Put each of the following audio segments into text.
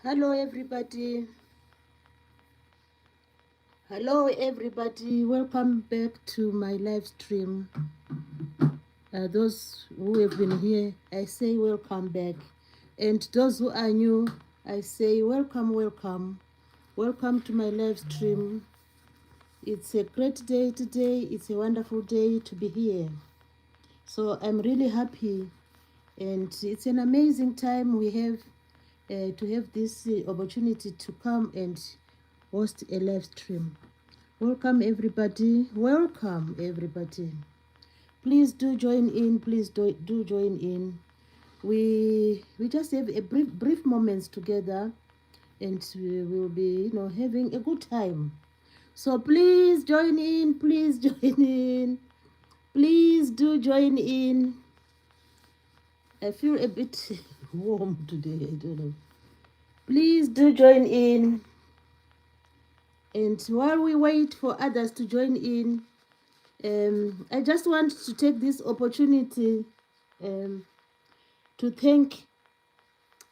Hello, everybody. Hello, everybody. Welcome back to my live stream. Those who have been here, I say welcome back. And those who are new, I say welcome, welcome. Welcome to my live stream. It's a great day today. It's a wonderful day to be here. So I'm really happy. And it's an amazing time we have to have this opportunity to come and host a live stream. Welcome everybody. Welcome everybody. Please do join in. Please do join in. We just have a brief moments together, and we will be having a good time. So please join in. Please join in. Please do join in. I feel a bit warm today. I don't know. Please do join in. And while we wait for others to join in, I just want to take this opportunity to thank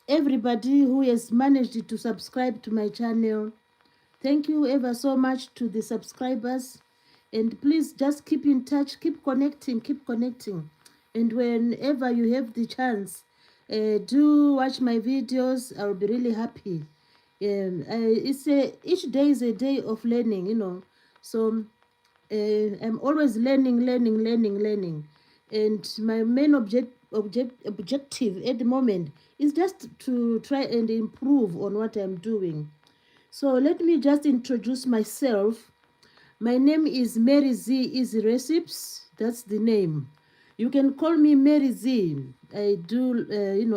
everybody who has managed to subscribe to my channel. Thank you ever so much to the subscribers. And please just keep in touch, keep connecting, keep connecting. And whenever you have the chance, do watch my videos. I'll be really happy. Each day is a day of learning. So I'm always learning. And my main objective at the moment is just to try and improve on what I'm doing. So let me just introduce myself. My name is Mary Z Easy Recipes. That's the name. You can call me Mary Z. I do,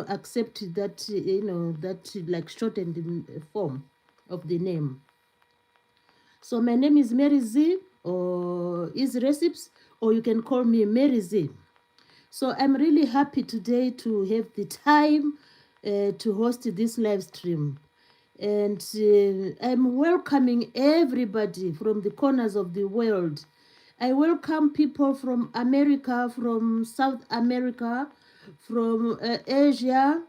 accept that, that like shortened form of the name. So my name is Mary Z, or Easy Recipes, or you can call me Mary Z. So I'm really happy today to have the time to host this live stream. And I'm welcoming everybody from the corners of the world. I welcome people from America, from South America, from Asia,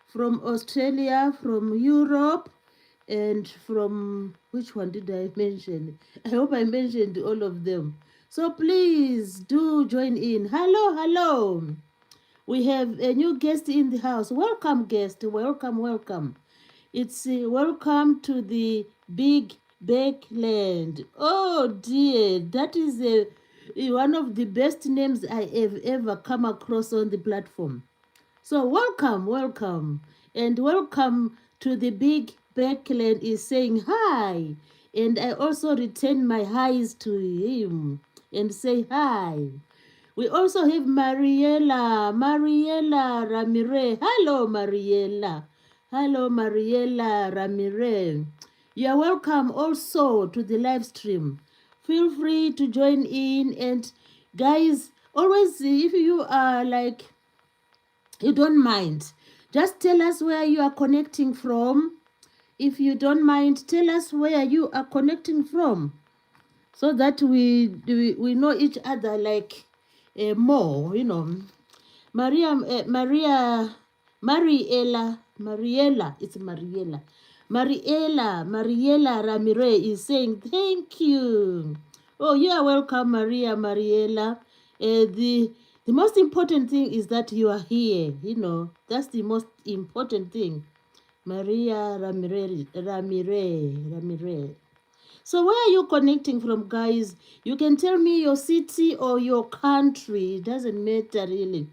from Australia, from Europe, and from which one did I mention? I hope I mentioned all of them. So please do join in. Hello. We have a new guest in the house. Welcome, guest. Welcome. It's welcome to the Big Backland. Oh dear, that is one of the best names I have ever come across on the platform. So welcome, and welcome to the Big Backland is saying hi. And I also return my highs to him and say hi. We also have Mariela Ramirez. Hello, Mariela Ramirez. You are welcome also to the live stream. Feel free to join in. And guys, always, if you are like, you don't mind, just tell us where you are connecting from. If you don't mind, tell us where you are connecting from, so that we know each other like more. Mariela Ramirez is saying thank you. Oh, you are welcome, Mariela. The most important thing is that you are here. That's the most important thing. Maria Ramirez. So where are you connecting from, guys? You can tell me your city or your country. It doesn't matter really.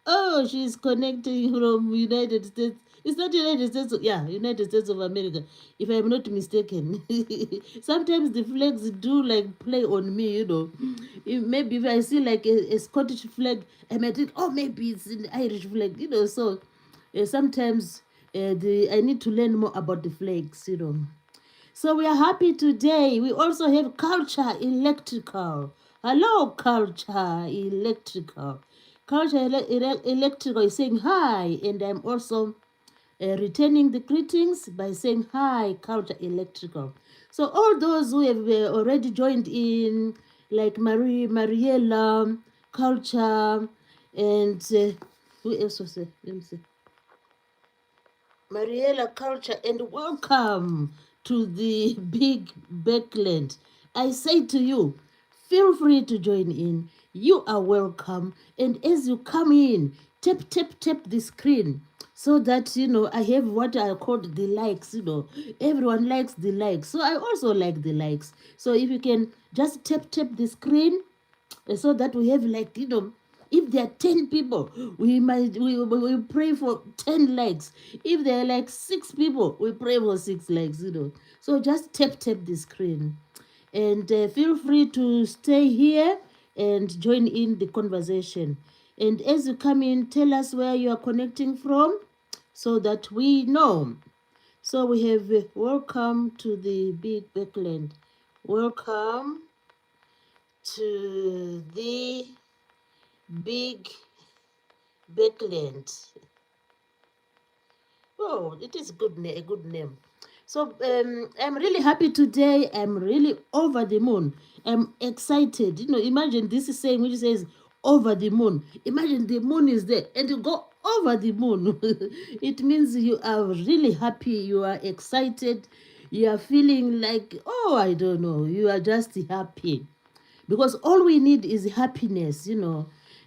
Oh, she's connecting from United States. It's not United States. Yeah, United States of America, if I'm not mistaken. Sometimes the flags do like play on me. Maybe if I see like a Scottish flag, I might think, oh, maybe it's an Irish flag. So sometimes I need to learn more about the flags. So we are happy today. We also have Culture Electrical. Hello, Culture Electrical. Electrical is saying hi, and I'm also returning the greetings by saying hi, Culture Electrical. So all those who have already joined in, like Mariella, Culture, and who else was there? Let me see. Mariela Culture, and welcome to the Big Backland. I say to you, feel free to join in. You are welcome. And as you come in, tap the screen so that I have what I call the likes. Everyone likes the likes. So I also like the likes. So if you can just tap the screen so that we have like if there are 10 people we pray for 10 likes. If there are like 6 people we pray for 6 likes. So just tap the screen and feel free to stay here and join in the conversation. And as you come in, tell us where you are connecting from so that we know. So we have welcome to the Big Backland. Welcome to the Big Backland. Oh, it is a good name. So I'm really happy today. I'm really over the moon. I'm excited. Imagine this is saying which says over the moon. Imagine the moon is there and you go over the moon. It means you are really happy. You are excited. You are feeling like, oh, I don't know. You are just happy. Because all we need is happiness.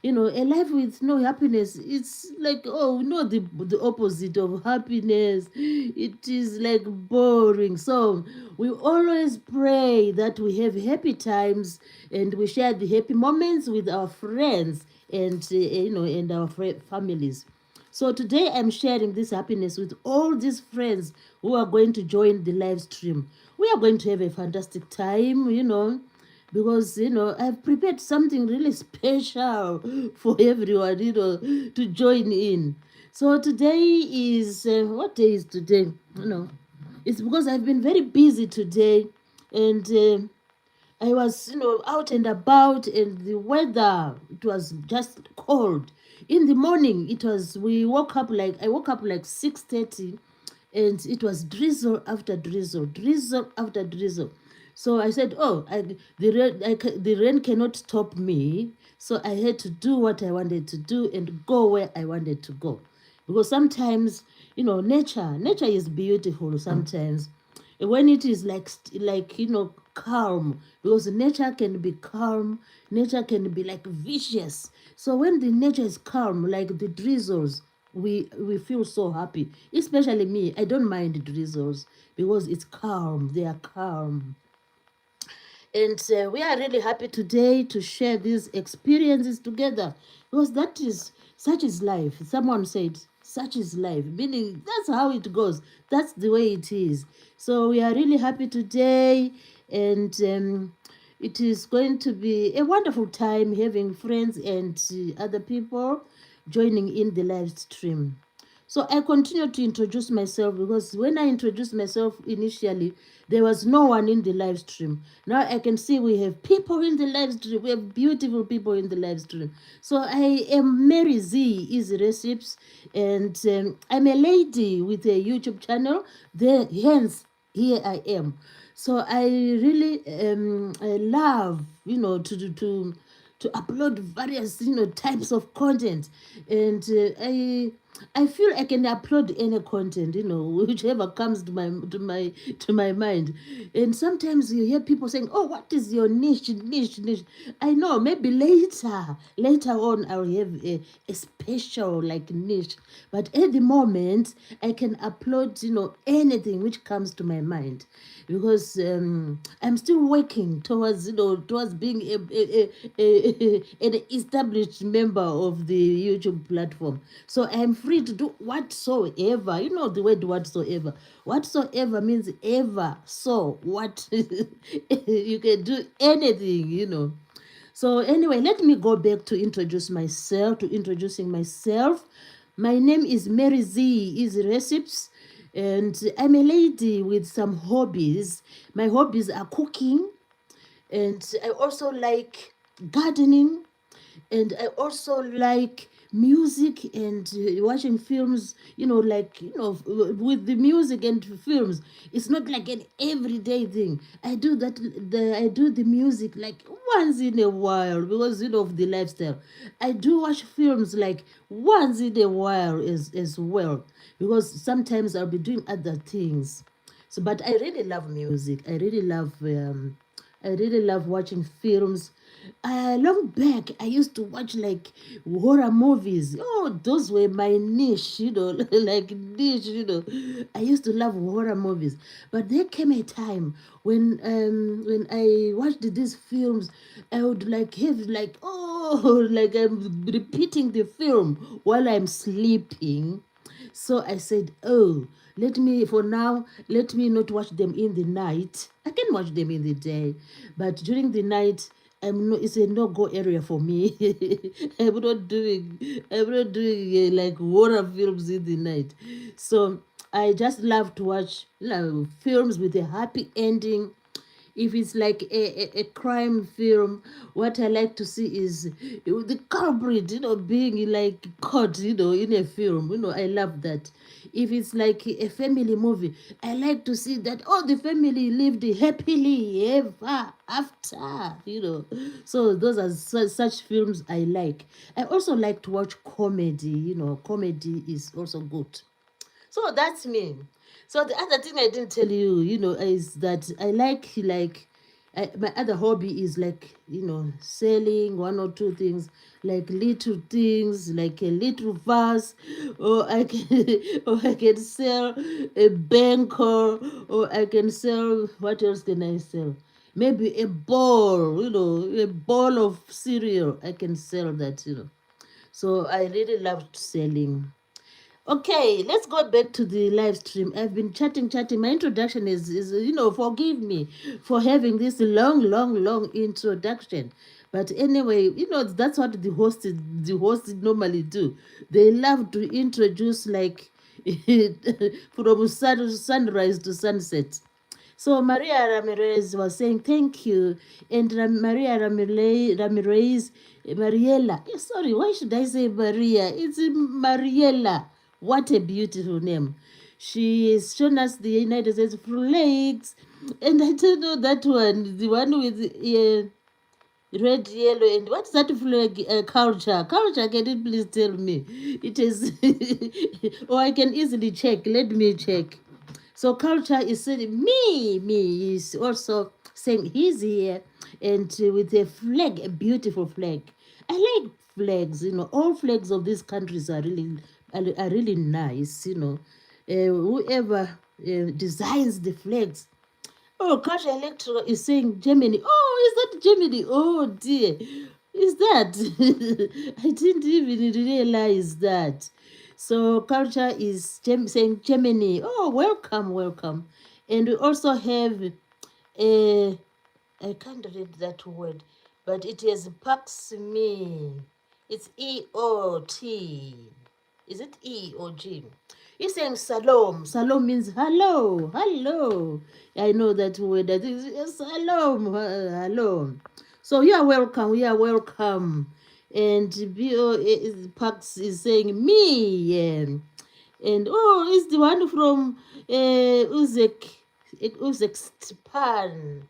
A life with no happiness, it's like, oh no, the opposite of happiness. It is like boring. So we always pray that we have happy times and we share the happy moments with our friends and and our families. So today I'm sharing this happiness with all these friends who are going to join the live stream. We are going to have a fantastic time. Because I've prepared something really special for everyone to join in. So today is what day is today? It's because I've been very busy today, and I was out and about, and the weather, it was just cold. In the morning, we woke up like I woke up like 6:30, and it was drizzle after drizzle, drizzle after drizzle. So I said, "Oh, the rain cannot stop me." So I had to do what I wanted to do and go where I wanted to go, because sometimes nature is beautiful. Sometimes when it is like calm, because nature can be calm, nature can be like vicious. So when the nature is calm, like the drizzles, we feel so happy. Especially me, I don't mind the drizzles because it's calm, they are calm. And we are really happy today to share these experiences together, because that is such is life. Someone said, such is life, meaning that's how it goes. That's the way it is. So we are really happy today, and it is going to be a wonderful time having friends and other people joining in the live stream. So I continue to introduce myself, because when I introduced myself initially, there was no one in the live stream. Now I can see we have people in the live stream. We have beautiful people in the live stream. So I am Mary Z Easy Recipes, and I'm a lady with a YouTube channel. Hence, here I am. So I really I love to upload various types of content, and I feel I can upload any content, whichever comes to my mind. And sometimes you hear people saying, "Oh, what is your niche?" I know maybe later on I'll have a special like niche, but at the moment I can upload anything which comes to my mind, because I'm still working towards being an established member of the YouTube platform. So I'm free to do whatsoever. You know the word whatsoever. Whatsoever means ever. So what you can do anything. So anyway, let me go back to introducing myself. My name is Mary Z Easy Recipes, and I'm a lady with some hobbies. My hobbies are cooking, and I also like gardening, and I also like music and watching films, like, with the music and films, it's not like an everyday thing. I do that, I do the music like once in a while because, of the lifestyle. I do watch films like once in a while as well, because sometimes I'll be doing other things. So, but I really love music. I really love watching films. Long back, I used to watch like horror movies. Oh, those were my niche, like niche, I used to love horror movies. But there came a time when I watched these films, I would like have like, oh, like I'm repeating the film while I'm sleeping. So I said, oh, for now, let me not watch them in the night. I can watch them in the day, but during the night, it's a no-go area for me. I'm not doing like horror films in the night. So I just love to watch, films with a happy ending. If it's like a crime film, what I like to see is the culprit, being like caught, in a film. I love that. If it's like a family movie, I like to see that all the family lived happily ever after, So those are such films I like. I also like to watch comedy. Comedy is also good. So that's me. So the other thing I didn't tell you, is that I my other hobby is like, selling one or two things, like little things, like a little vase, or I can, or I can sell a banker, or I can sell, what else can I sell? Maybe a ball, a ball of cereal. I can sell that. So I really loved selling. Okay, let's go back to the live stream. I've been chatting. My introduction is forgive me for having this long introduction. But anyway, that's what the hosts normally do. They love to introduce like from sunrise to sunset. So Maria Ramirez was saying thank you, and Maria Ramirez, Mariela. Sorry, why should I say Maria? It's Mariela. What a beautiful name. She has shown us the United States flags, and I don't know that one, the one with red, yellow, and what's that flag? Culture. Culture. Can you please tell me? It is, or I can easily check. Let me check. So culture is saying me is also saying he's here, and with a flag, a beautiful flag. I like flags. All flags of these countries are really nice. Whoever designs the flags. Oh, Cash Electro is saying Germany. Oh, is that Germany? Oh dear. Is that? I didn't even realize that. So culture is saying Germany. Oh, welcome. And we also have a, I can't read that word, but it is Paxmi. It's EOT. Is it E or G? He's saying Salom. Salom means hello. I know that word. That is Salom. Hello. So you are welcome. We are welcome. And Pax is saying me. Yeah. And oh, it's the one from Uzbekistan.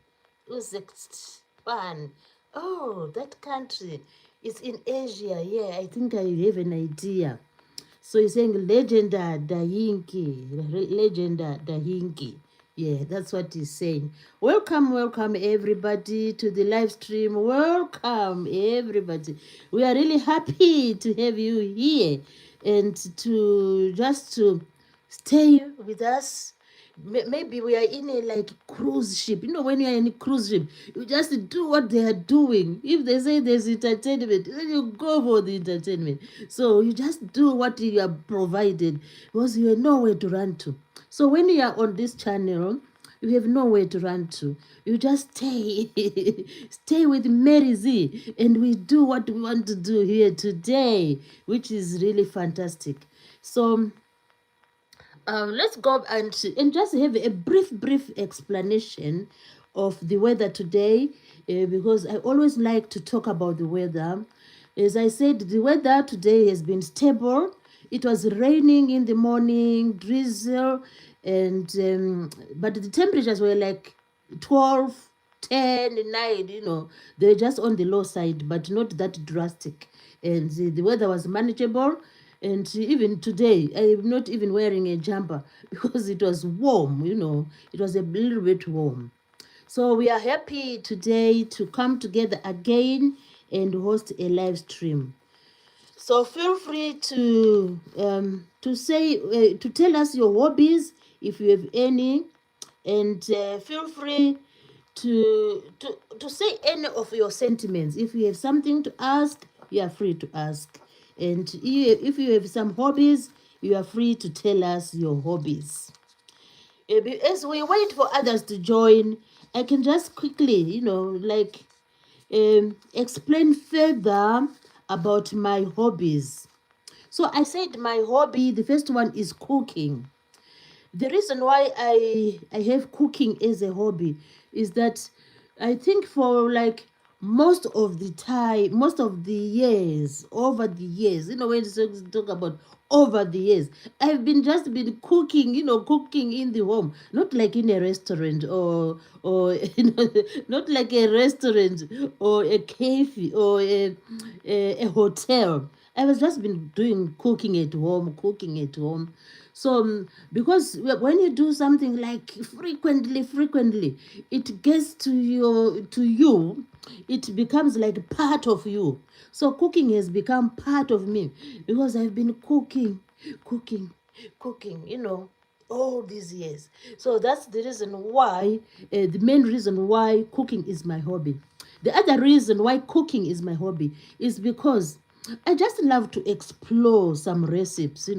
Uzbekistan. Oh, that country is in Asia. Yeah, I think I have an idea. So he's saying Legenda Dahinki. Legenda Dahinki. Yeah, that's what he's saying. Welcome everybody to the live stream. Welcome everybody. We are really happy to have you here and to stay with us. Maybe we are in a like cruise ship. When you are in a cruise ship, you just do what they are doing. If they say there's entertainment, then you go for the entertainment. So you just do what you are provided because you have nowhere to run to. So when you are on this channel, you have nowhere to run to. You just stay, stay with Mary Z, and we do what we want to do here today, which is really fantastic. So let's go and just have a brief explanation of the weather today, because I always like to talk about the weather. As I said, the weather today has been stable. It was raining in the morning, drizzle, and but the temperatures were like 12, 10, 9. They're just on the low side, but not that drastic. And the weather was manageable. And even today, I'm not even wearing a jumper because it was warm, it was a little bit warm. So we are happy today to come together again and host a live stream. So feel free to say to tell us your hobbies if you have any, and feel free to say any of your sentiments. If you have something to ask, you are free to ask, and if you have some hobbies, you are free to tell us your hobbies. As we wait for others to join, I can just quickly, explain further about my hobbies. So I said my hobby, the first one is cooking. The reason why I have cooking as a hobby is that I think for like most of the time, most of the years, over the years, when you talk about over the years, I've been cooking, cooking in the home, not like in a restaurant or not like a restaurant or a cafe or a hotel. I was just been doing cooking at home, cooking at home. So because when you do something like frequently, it gets to you, it becomes like part of you. So cooking has become part of me because I've been cooking, cooking, all these years. So that's the reason why, the main reason why cooking is my hobby. The other reason why cooking is my hobby is because I just love to explore some recipes.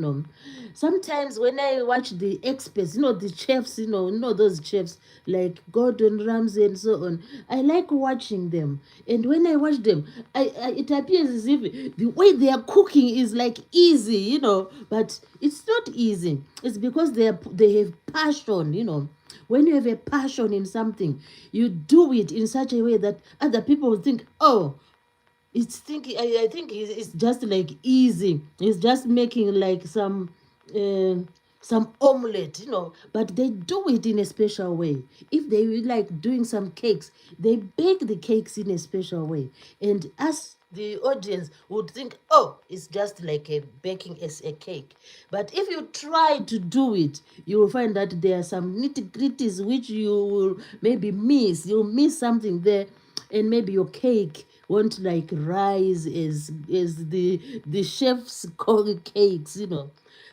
Sometimes when I watch the experts, the chefs, those chefs like Gordon Ramsay and so on, I like watching them. And when I watch them, it appears as if the way they are cooking is like easy, but it's not easy. It's because they have passion. When you have a passion in something, you do it in such a way that other people will think, oh, I think it's just like easy. It's just making like some omelette. But they do it in a special way. If they like doing some cakes, they bake the cakes in a special way. And us, the audience, would think, oh, it's just like a baking as a cake. But if you try to do it, you will find that there are some nitty-gritties which you will maybe miss. You'll miss something there, and maybe your cake won't like rise as the chefs call cakes.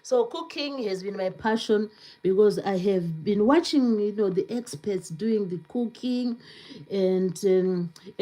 So cooking has been my passion because I have been watching the experts doing the cooking, and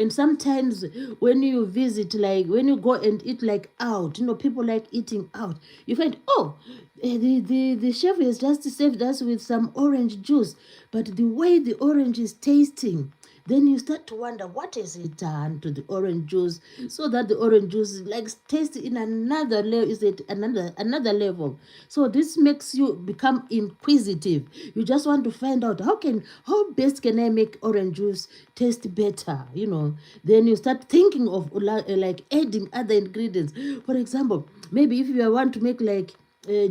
sometimes when you visit, like when you go and eat like out, people like eating out, you find, oh, the chef has just served us with some orange juice, but the way the orange is tasting, then you start to wonder what has it done to the orange juice so that the orange juice like tastes in another level, is it another level. So this makes you become inquisitive. You just want to find out how best can I make orange juice taste better. Then you start thinking of like adding other ingredients. For example, maybe if you want to make like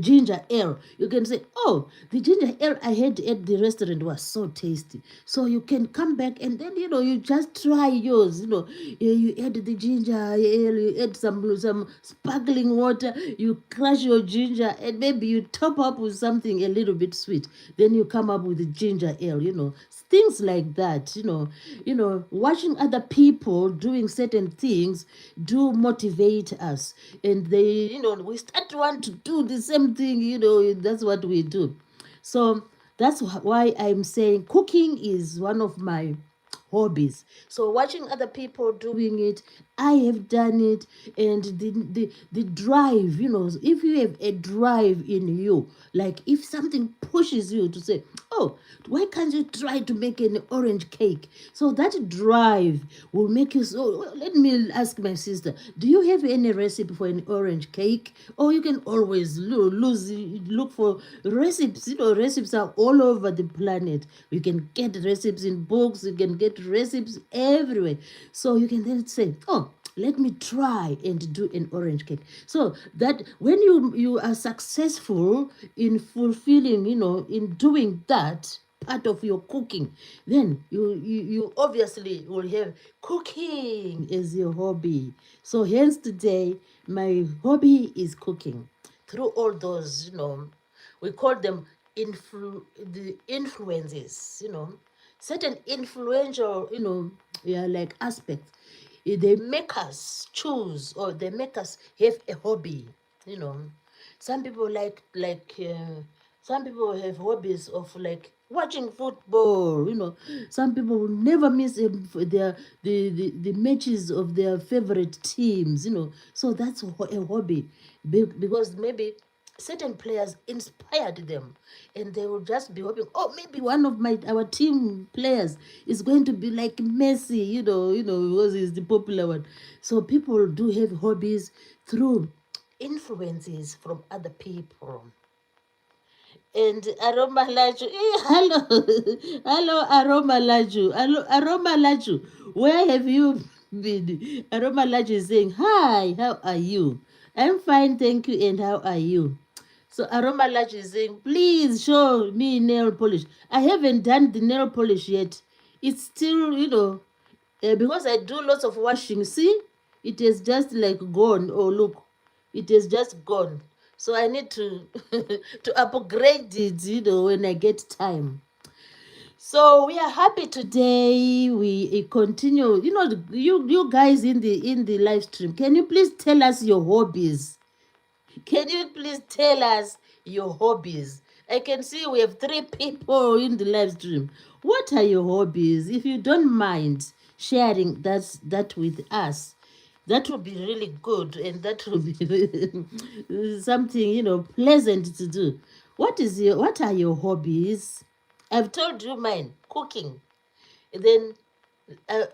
ginger ale, you can say, oh, the ginger ale I had at the restaurant was so tasty. So you can come back and then you just try yours. You add the ginger ale, you add some sparkling water, you crush your ginger, and maybe you top up with something a little bit sweet. Then you come up with the ginger ale. Things like that. Watching other people doing certain things do motivate us, and we start to want to do the same thing. That's what we do. So that's why I'm saying cooking is one of my hobbies. So watching other people doing it, I have done it, and the drive, if you have a drive in you, like if something pushes you to say, oh, why can't you try to make an orange cake? So that drive will make you. So let me ask my sister, do you have any recipe for an orange cake? Or you can always look for recipes. Recipes are all over the planet. You can get recipes in books, you can get recipes everywhere. So you can then say, oh, let me try and do an orange cake. So that when you are successful in fulfilling, in doing that part of your cooking, then you obviously will have cooking as your hobby. So hence today, my hobby is cooking. Through all those, we call them the influences, certain influential, yeah, like aspects. They make us choose, or they make us have a hobby, you know. Some people some people have hobbies of like watching football, Some people will never miss the matches of their favorite teams, So that's a hobby, because maybe certain players inspired them, and they will just be hoping, oh, maybe one of our team players is going to be like Messi, because he's the popular one. So people do have hobbies through influences from other people. And Aroma Laju, hello, hello, Aroma Laju, hello, Aroma Laju, where have you been? Aroma Laju is saying, hi, how are you? I'm fine, thank you, and how are you? So Aroma Laju is saying, please show me nail polish. I haven't done the nail polish yet. It's still, because I do lots of washing. See, it is just like gone. Oh, look, it is just gone. So I need to to upgrade it, when I get time. So we are happy today. We continue. You guys in the live stream. Can you please tell us your hobbies? Can you please tell us your hobbies? I can see we have 3 people in the live stream. What are your hobbies? If you don't mind sharing that with us, that would be really good, and that would be something, pleasant to do. What are your hobbies? I've told you mine, cooking. Then uh,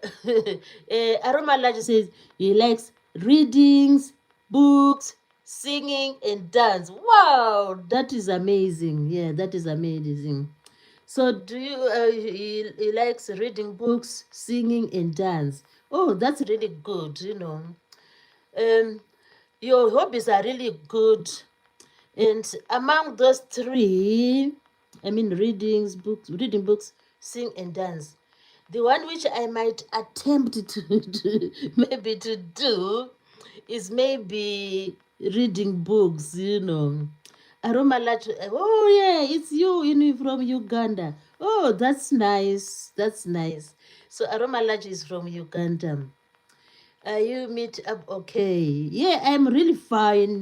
Aroma Laji says he likes readings, books, singing, and dance. Wow, that is amazing. Yeah, that is amazing. So, do you? He likes reading books, singing, and dance. Oh, that's really good. Your hobbies are really good. And among those 3, I mean, reading books, sing and dance. The one which I might attempt to maybe to do is maybe reading books, Aroma Lacho, oh yeah, it's you, from Uganda. Oh, that's nice. That's nice. So Aroma Lacho is from Uganda. You meet up okay? Yeah, I'm really fine,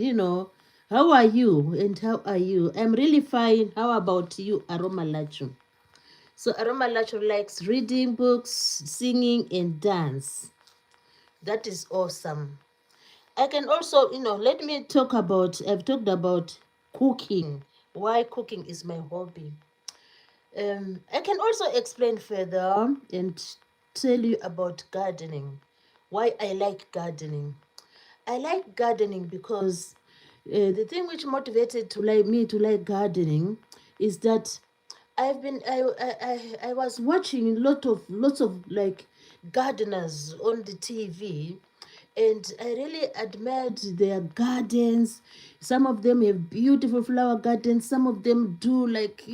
How are you? And how are you? I'm really fine. How about you, Aroma Lacho? So Aroma Lacho likes reading books, singing, and dance. That is awesome. I can also, let me talk about, I've talked about cooking, why cooking is my hobby. I can also explain further and tell you about gardening, why I like gardening. I like gardening because the thing which motivated me to like gardening is that I was watching lots of like gardeners on the TV, and I really admired their gardens. Some of them have beautiful flower gardens. Some of them do like,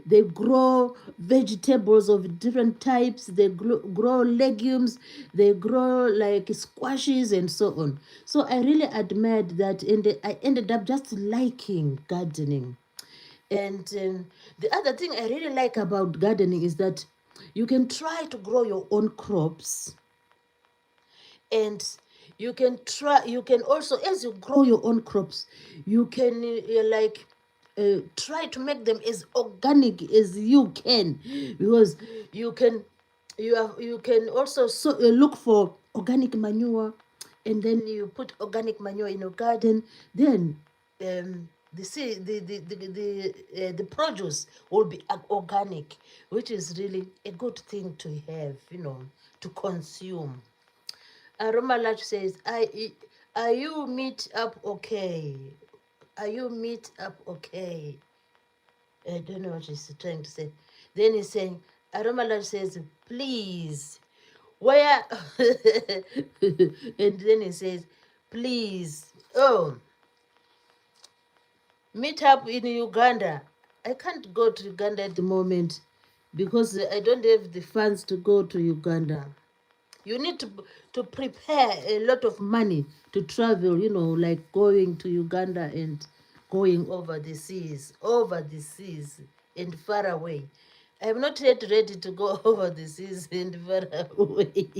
they grow vegetables of different types. They grow legumes. They grow like squashes and so on. So I really admired that, and I ended up just liking gardening. And the other thing I really like about gardening is that you can try to grow your own crops, and you can also, as you grow your own crops, you can try to make them as organic as you can, because you can you can also look for organic manure, and then you put organic manure in your garden. Then the produce will be organic, which is really a good thing to have, to consume. Aroma Lach says, are you meet up okay? Are you meet up okay? I don't know what she's trying to say. Then he's saying, Aroma Lach says, please, where and then he says, please, oh, meet up in Uganda. I can't go to Uganda at the moment because I don't have the funds to go to Uganda. You need to prepare a lot of money to travel, like going to Uganda and going over the seas and far away. I'm not yet ready to go over the seas and far away.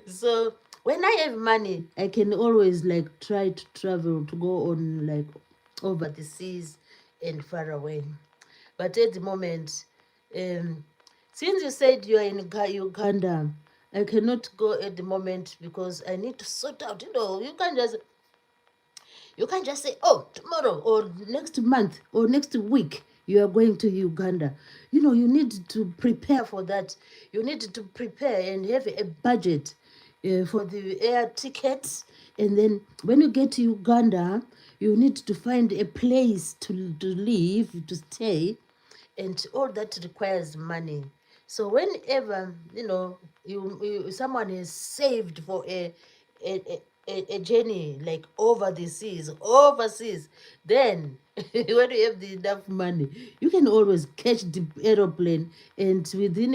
So when I have money, I can always like try to travel to go on like over the seas and far away. But at the moment, um, since you said you are in Uganda, I cannot go at the moment because I need to sort out. You can't just say, oh, tomorrow or next month or next week you are going to Uganda. You need to prepare for that. You need to prepare and have a budget for the air tickets. And then when you get to Uganda, you need to find a place to live, to stay, and all that requires money. So whenever someone is saved for a, a journey like over the seas, overseas, then when you have the enough money, you can always catch the aeroplane, and within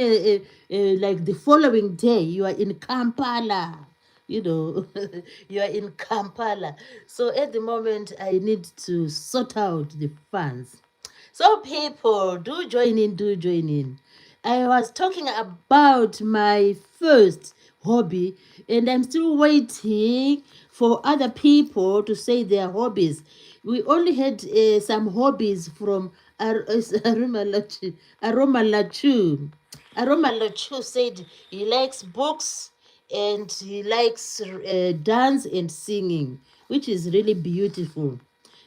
like the following day, you are in Kampala. you know you are in Kampala. So at the moment, I need to sort out the funds. So people, do join in, do join in. I was talking about my first hobby, and I'm still waiting for other people to say their hobbies. We only had some hobbies from Aroma Lachu. Aroma Lachu. Aroma Lachu said he likes books and he likes dance and singing, which is really beautiful,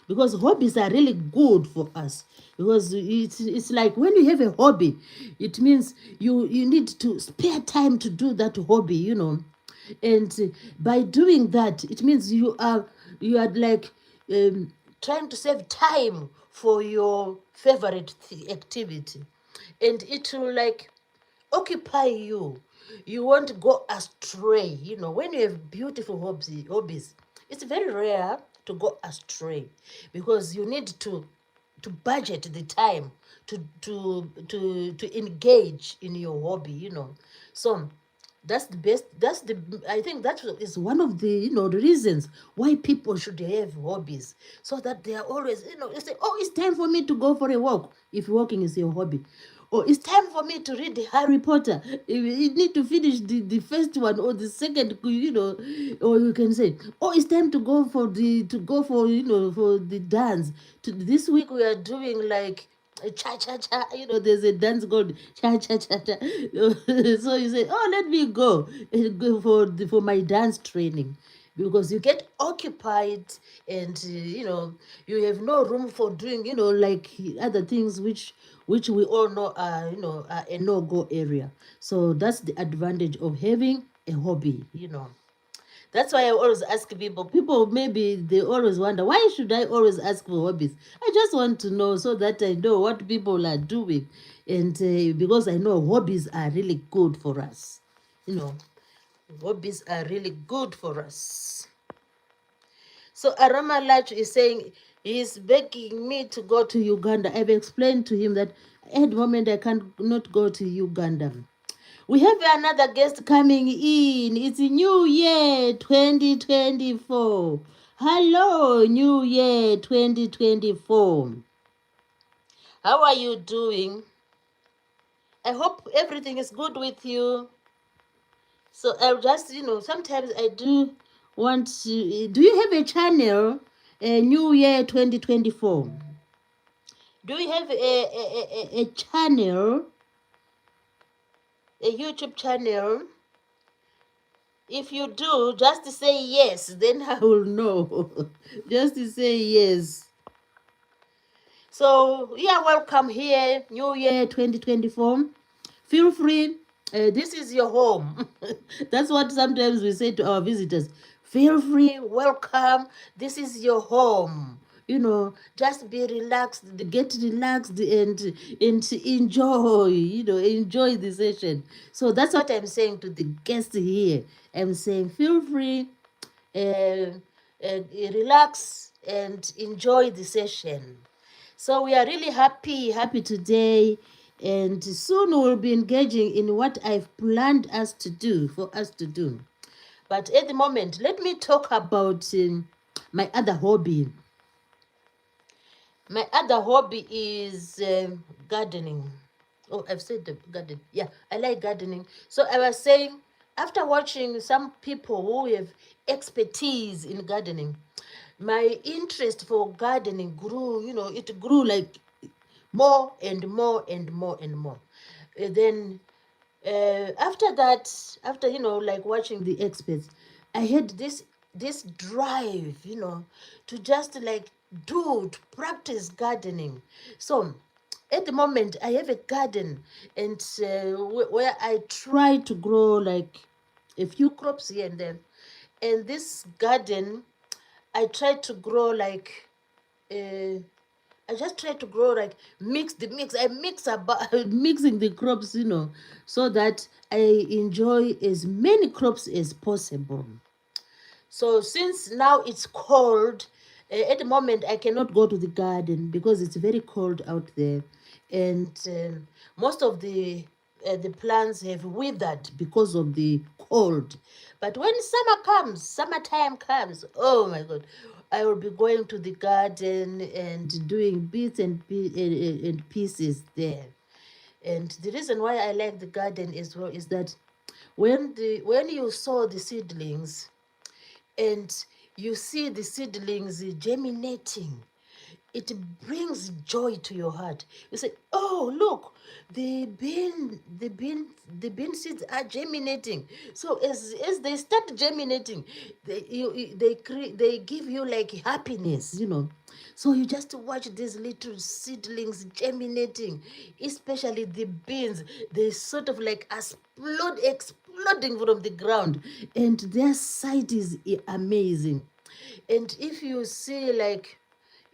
because hobbies are really good for us, because it's like when you have a hobby, it means you need to spare time to do that hobby, and by doing that, it means you are like trying to save time for your favorite activity, and it will like occupy you. You won't go astray. When you have beautiful hobbies, it's very rare to go astray, because you need to budget the time to engage in your hobby. So that's the best. I think that is one of the reasons why people should have hobbies, so that they are always, you say, oh, it's time for me to go for a walk, if walking is your hobby. Or it's time for me to read Harry Potter. You need to finish the first one or the second, or you can say, oh, it's time to go for the dance. This week we are doing like cha cha cha. There's a dance called cha cha cha cha. So you say, oh, let me go for my dance training, because you get occupied, and you have no room for doing like other things, which we all know are a no-go area. So that's the advantage of having a hobby. That's why I always ask people. People, maybe they always wonder, why should I always ask for hobbies? I just want to know, so that I know what people are doing. And because I know hobbies are really good for us. Hobbies are really good for us. So Arama Lach is saying he's begging me to go to Uganda. I've explained to him that at the moment I cannot go to Uganda. We have another guest coming in. It's New Year 2024. Hello, New Year 2024. How are you doing? I hope everything is good with you. So I'll just, sometimes I do want to. Do you have a channel, New Year 2024? Do you have a channel, a YouTube channel? If you do, just say yes, then I will know. Just say yes. So, welcome here, New Year 2024. Feel free. This is your home. That's what sometimes we say to our visitors. Feel free, welcome. This is your home. just be relaxed, get relaxed, and enjoy, enjoy the session. So that's what I'm saying to the guests here. I'm saying feel free, uh, relax and enjoy the session. So we are really happy today, and soon we'll be engaging in what I've planned for us to do. But at the moment, let me talk about my other hobby. My other hobby is gardening. Oh, I've said the garden. Yeah, I like gardening. So I was saying, after watching some people who have expertise in gardening, my interest for gardening grew. It grew like more and more and more and more. Then after that, after like watching the experts, I had this drive, to just like to practice gardening. So at the moment I have a garden, and where I try to grow like a few crops here and there. And this garden, I try to grow like uh, I just try to grow like mix the mix. I mix about mixing the crops, so that I enjoy as many crops as possible. So since now it's cold, at the moment I cannot go to the garden because it's very cold out there, and most of the plants have withered because of the cold. But when summertime comes, oh my God, I will be going to the garden and doing bits and pieces there. And the reason why I like the garden as well is that when you sow the seedlings, and you see the seedlings germinating, it brings joy to your heart. You say, oh look, the bean seeds are germinating. So as they start germinating, they give you like happiness. So you just watch these little seedlings germinating, especially the beans. They sort of like exploding from the ground, and their sight is amazing. And if you see like,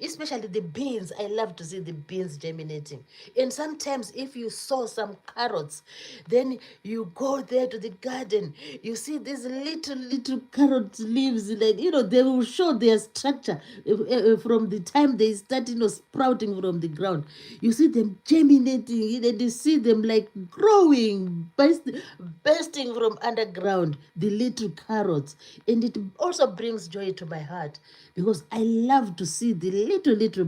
especially the beans, I love to see the beans germinating. And sometimes if you sow some carrots, then you go there to the garden, you see these little carrot leaves, like they will show their structure from the time they start sprouting from the ground. You see them germinating, and you see them like growing, bursting from underground, the little carrots. And it also brings joy to my heart, because I love to see the little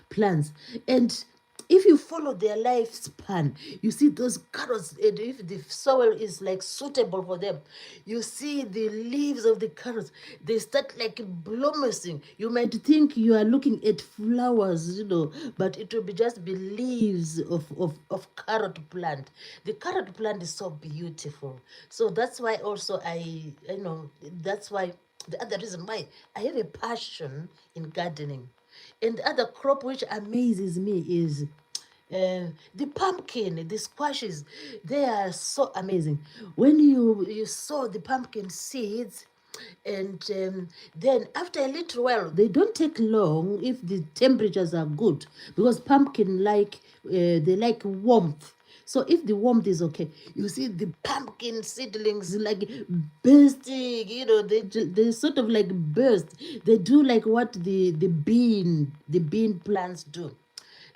plants. And if you follow their lifespan, you see those carrots, and if the soil is like suitable for them, you see the leaves of the carrots, they start like blooming. You might think you are looking at flowers, but it will be just be leaves of carrot plant. The carrot plant is so beautiful. So that's why also that's why the other reason why I have a passion in gardening. And the other crop which amazes me is the pumpkin, the squashes. They are so amazing. When you sow the pumpkin seeds, and then after a little while, they don't take long if the temperatures are good, because pumpkin they like warmth. So if the warmth is okay, you see the pumpkin seedlings like bursting, they sort of like burst. They do like what the bean plants do.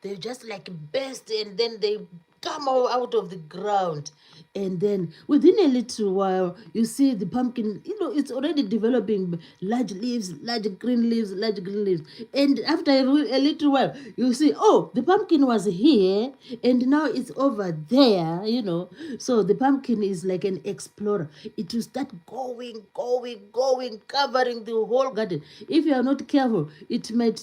They just like burst, and then they come all out of the ground. And then within a little while, you see the pumpkin, it's already developing large leaves, large green leaves, large green leaves. And after a little while, you see, oh, the pumpkin was here, and now it's over there. So the pumpkin is like an explorer. It will start going, covering the whole garden. If you are not careful, it might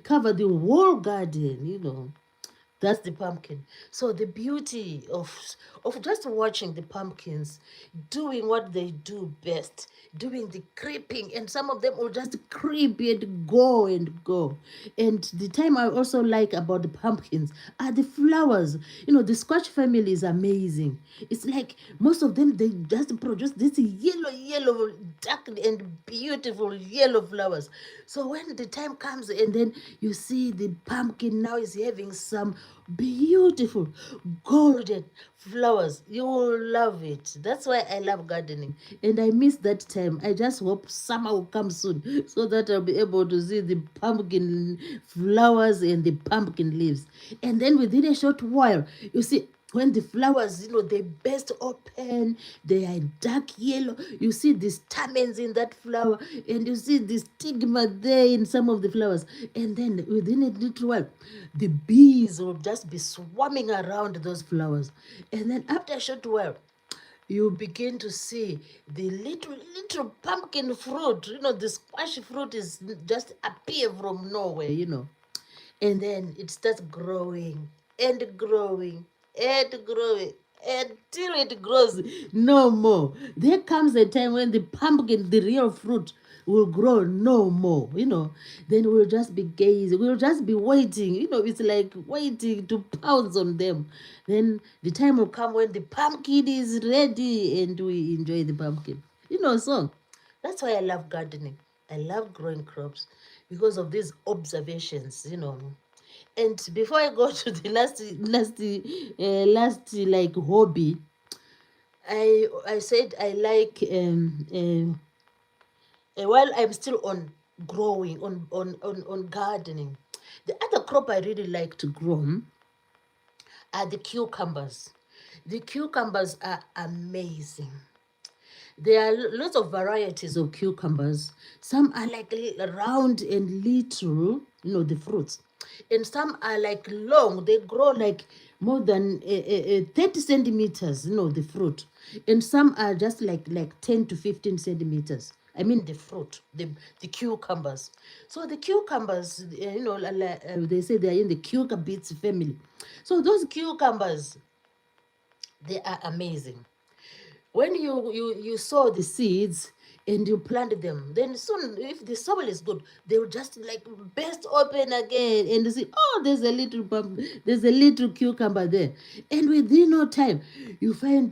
cover the whole garden. That's the pumpkin. So the beauty of just watching the pumpkins doing what they do best, doing the creeping, and some of them will just creep and go and go. And the time I also like about the pumpkins are the flowers. You know, the Scotch family is amazing. It's like most of them they just produce this yellow, dark and beautiful yellow flowers. So when the time comes and then you see the pumpkin now is having some beautiful golden flowers, you will love it. That's why I love gardening, and I miss that time. I just hope summer will come soon so that I'll be able to see the pumpkin flowers and the pumpkin leaves. And then within a short while, you see when the flowers, they burst open, they are dark yellow. You see the stamens in that flower, and you see the stigma there in some of the flowers. And then within a little while, the bees will just be swarming around those flowers. And then after a short while, you begin to see the little pumpkin fruit. The squash fruit is just appear from nowhere. And then it starts growing and growing and growing until it grows no more. There comes a time when the pumpkin, the real fruit, will grow no more. Then we'll just be gazing, we'll just be waiting. It's like waiting to pounce on them. Then the time will come when the pumpkin is ready and we enjoy the pumpkin. So that's why I love gardening. I love growing crops because of these observations. And before I go to the last like hobby, I said I like while I'm still on growing on gardening, the other crop I really like to grow are the cucumbers. The cucumbers are amazing. There are lots of varieties of cucumbers. Some are like round and little, the fruits. And some are like long. They grow like more than 30 centimeters, the fruit. And some are just like 10 to 15 centimeters. I mean the fruit, the cucumbers. So the cucumbers, they say they are in the cucurbits family. So those cucumbers, they are amazing. When you sow the seeds and you plant them, then soon, if the soil is good, they will just like burst open again, and you see, oh, there's a little there's a little cucumber there. And within no time, you find,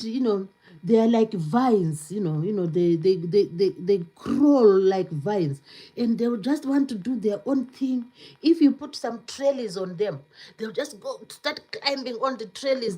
they are like vines. They crawl like vines, and they will just want to do their own thing. If you put some trellis on them, they'll just go start climbing on the trellis.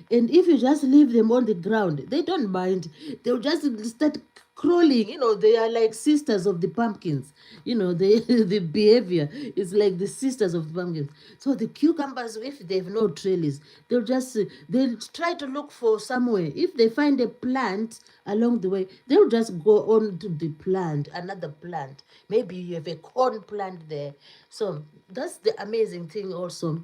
And if you just leave them on the ground, they don't mind. They'll just start crawling. They are like sisters of the pumpkins. The behavior is like the sisters of the pumpkins. So the cucumbers, if they've no trellis, they'll try to look for somewhere. If they find a plant along the way, they'll just go on to the plant, another plant. Maybe you have a corn plant there. So that's the amazing thing also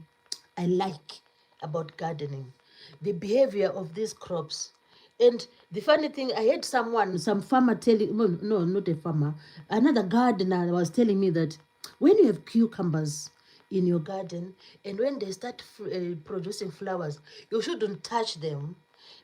I like about gardening, the behavior of these crops. And the funny thing, I had some farmer telling, no, not a farmer, another gardener was telling me that when you have cucumbers in your garden and when they start producing flowers, you shouldn't touch them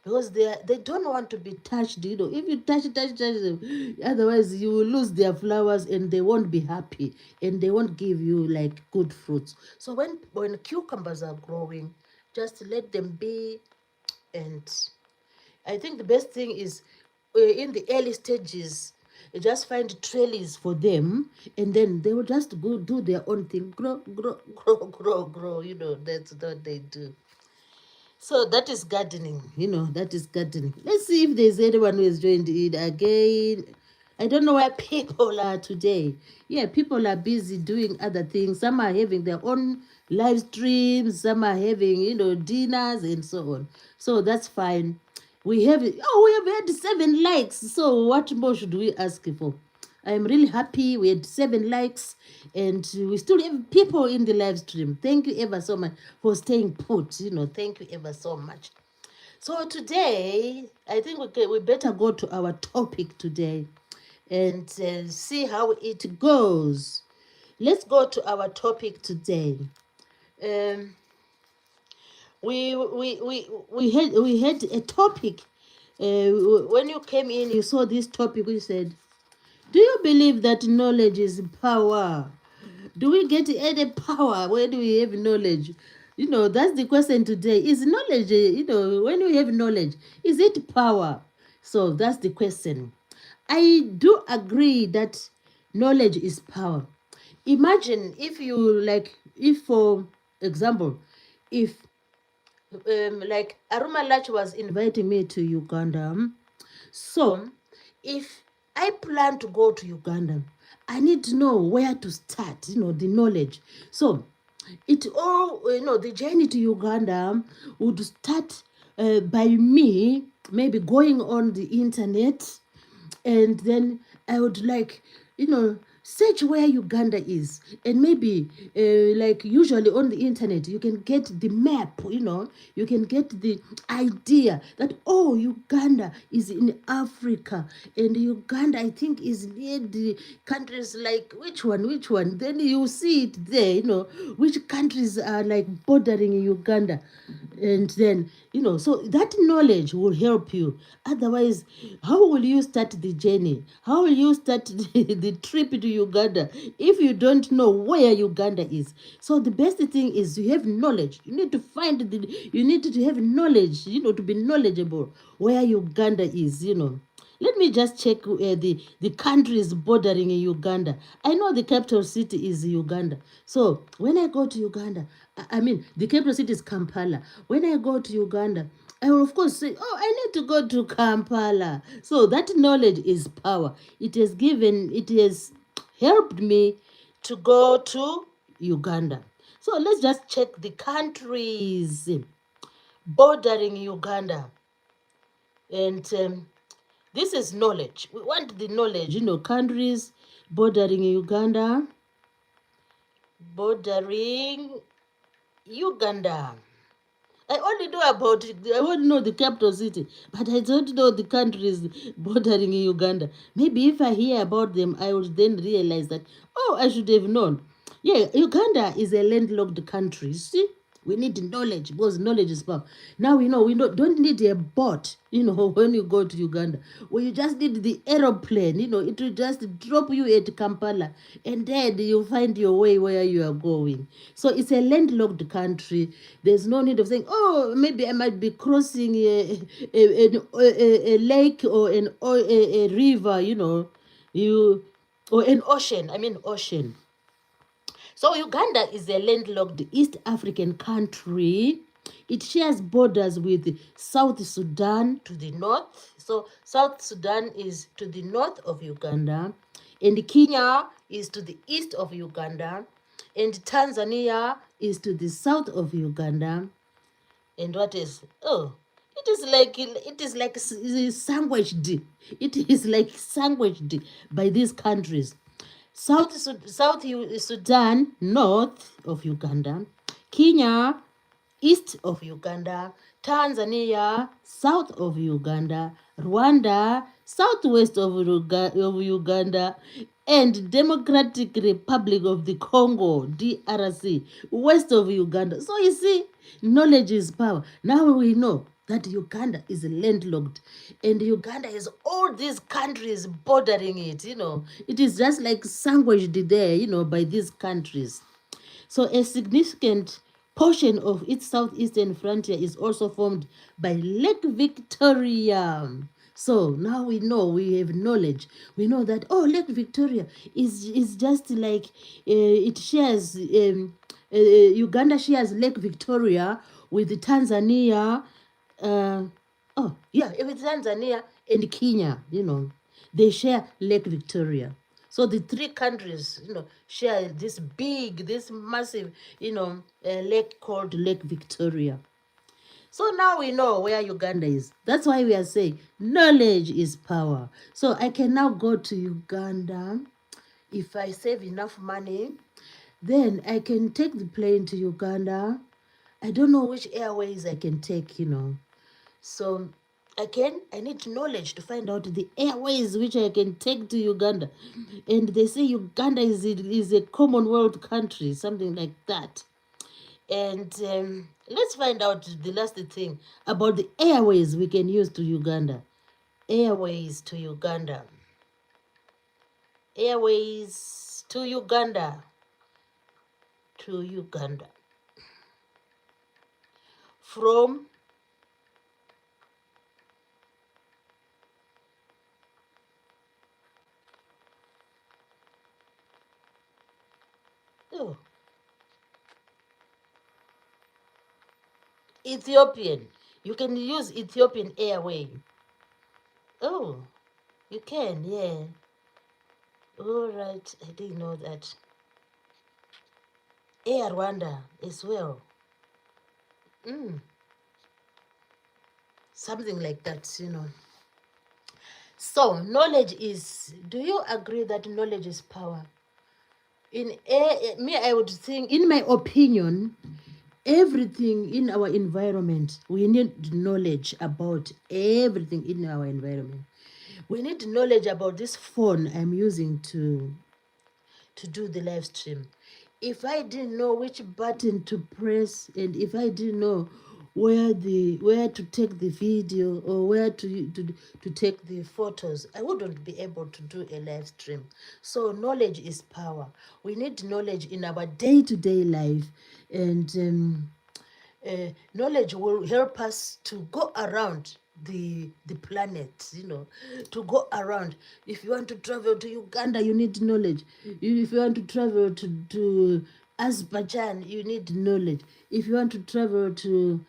because they don't want to be touched. If you touch them, otherwise you will lose their flowers and they won't be happy and they won't give you like good fruits. So when cucumbers are growing, just let them be. And I think the best thing is in the early stages, you just find trellis for them, and then they will just go do their own thing, grow. That's what they do. So that is gardening. That is gardening. Let's see if there's anyone who has joined in again. I don't know where people are today. Yeah, people are busy doing other things. Some are having their own live streams. Some are having, dinners and so on. So that's fine. We have had 7 likes. So what more should we ask for? I'm really happy. We had 7 likes and we still have people in the live stream. Thank you ever so much for staying put. Thank you ever so much. So today, I think we better go to our topic today and see how it goes. Let's go to our topic today. um, we had a topic. When you came in, you saw this topic. We said, "Do you believe that knowledge is power? Do we get any power when we have knowledge?" That's the question today. Is knowledge, when we have knowledge, is it power? So that's the question. I do agree that knowledge is power. Imagine if you like, if for example, if like Aruma Lach was inviting me to Uganda. So if I plan to go to Uganda, I need to know where to start, the knowledge. So it all, the journey to Uganda would start by me maybe going on the internet, and then I would like, search where Uganda is, and maybe like usually on the internet you can get the map, you can get the idea that, oh, Uganda is in Africa, and Uganda, I think, is near the countries like which one, then you see it there, which countries are like bordering Uganda. And then, so that knowledge will help you. Otherwise, how will you start the journey? How will you start the trip to Uganda if you don't know where Uganda is? So the best thing is you have knowledge. You need to you need to have knowledge, to be knowledgeable where Uganda is. Let me just check the countries bordering Uganda. I know the capital city is Uganda. So when I go to Uganda, I mean, the capital city is Kampala. When I go to Uganda, I will of course say, oh, I need to go to Kampala. So that knowledge is power. It has helped me to go to Uganda. So let's just check the countries bordering Uganda. And this is knowledge. We want the knowledge, countries bordering Uganda. Bordering Uganda. I only know the capital city, but I don't know the countries bordering Uganda. Maybe if I hear about them, I would then realize that, oh, I should have known. Yeah, Uganda is a landlocked country. See? We need knowledge because knowledge is power. Now don't need a boat, when you go to Uganda. Well, you just need the aeroplane, it will just drop you at Kampala, and then you find your way where you are going. So it's a landlocked country. There's no need of saying, oh, maybe I might be crossing a lake or a river, or an ocean. I mean ocean. So Uganda is a landlocked East African country. It shares borders with South Sudan to the north. So South Sudan is to the north of Uganda, and Kenya is to the east of Uganda, and Tanzania is to the south of Uganda. And what is, oh, it is like sandwiched. It is like sandwiched by these countries. South Sudan, north of Uganda. Kenya, east of Uganda. Tanzania, south of Uganda. Rwanda, southwest of Uganda. And Democratic Republic of the Congo, DRC, west of Uganda. So you see, knowledge is power. Now we know that Uganda is landlocked, and Uganda has all these countries bordering it. It is just like sandwiched there, by these countries. So a significant portion of its southeastern frontier is also formed by Lake Victoria. So now we know, we have knowledge. We know that, oh, Lake Victoria is just like it shares, Uganda shares Lake Victoria with Tanzania, with Tanzania and Kenya. They share Lake Victoria. So the three countries, share this massive, lake called Lake Victoria. So now we know where Uganda is. That's why we are saying knowledge is power. So I can now go to Uganda. If I save enough money, then I can take the plane to Uganda. I don't know which airways I can take. So I need knowledge to find out the airways which I can take to Uganda. And they say Uganda is a Commonwealth country, something like that. And let's find out the last thing about the airways we can use to Uganda. Airways to Uganda. Airways to Uganda. To Uganda. From oh, Ethiopian. You can use Ethiopian airway. Oh, you can, yeah. All right, I didn't know that. Air Rwanda as well. Mm, something like that. So, knowledge is, do you agree that knowledge is power? Me, I would think, in my opinion, everything in our environment, we need knowledge about everything in our environment. We need knowledge about this phone I'm using to do the live stream. If I didn't know which button to press, and if I didn't know where to take the video, or where to take the photos, I wouldn't be able to do a live stream. So knowledge is power. We need knowledge in our day-to-day life, and knowledge will help us to go around the planet, to go around. If you want to travel to Uganda, you need knowledge. If you want to travel to Azerbaijan, you need knowledge. If you want to travel to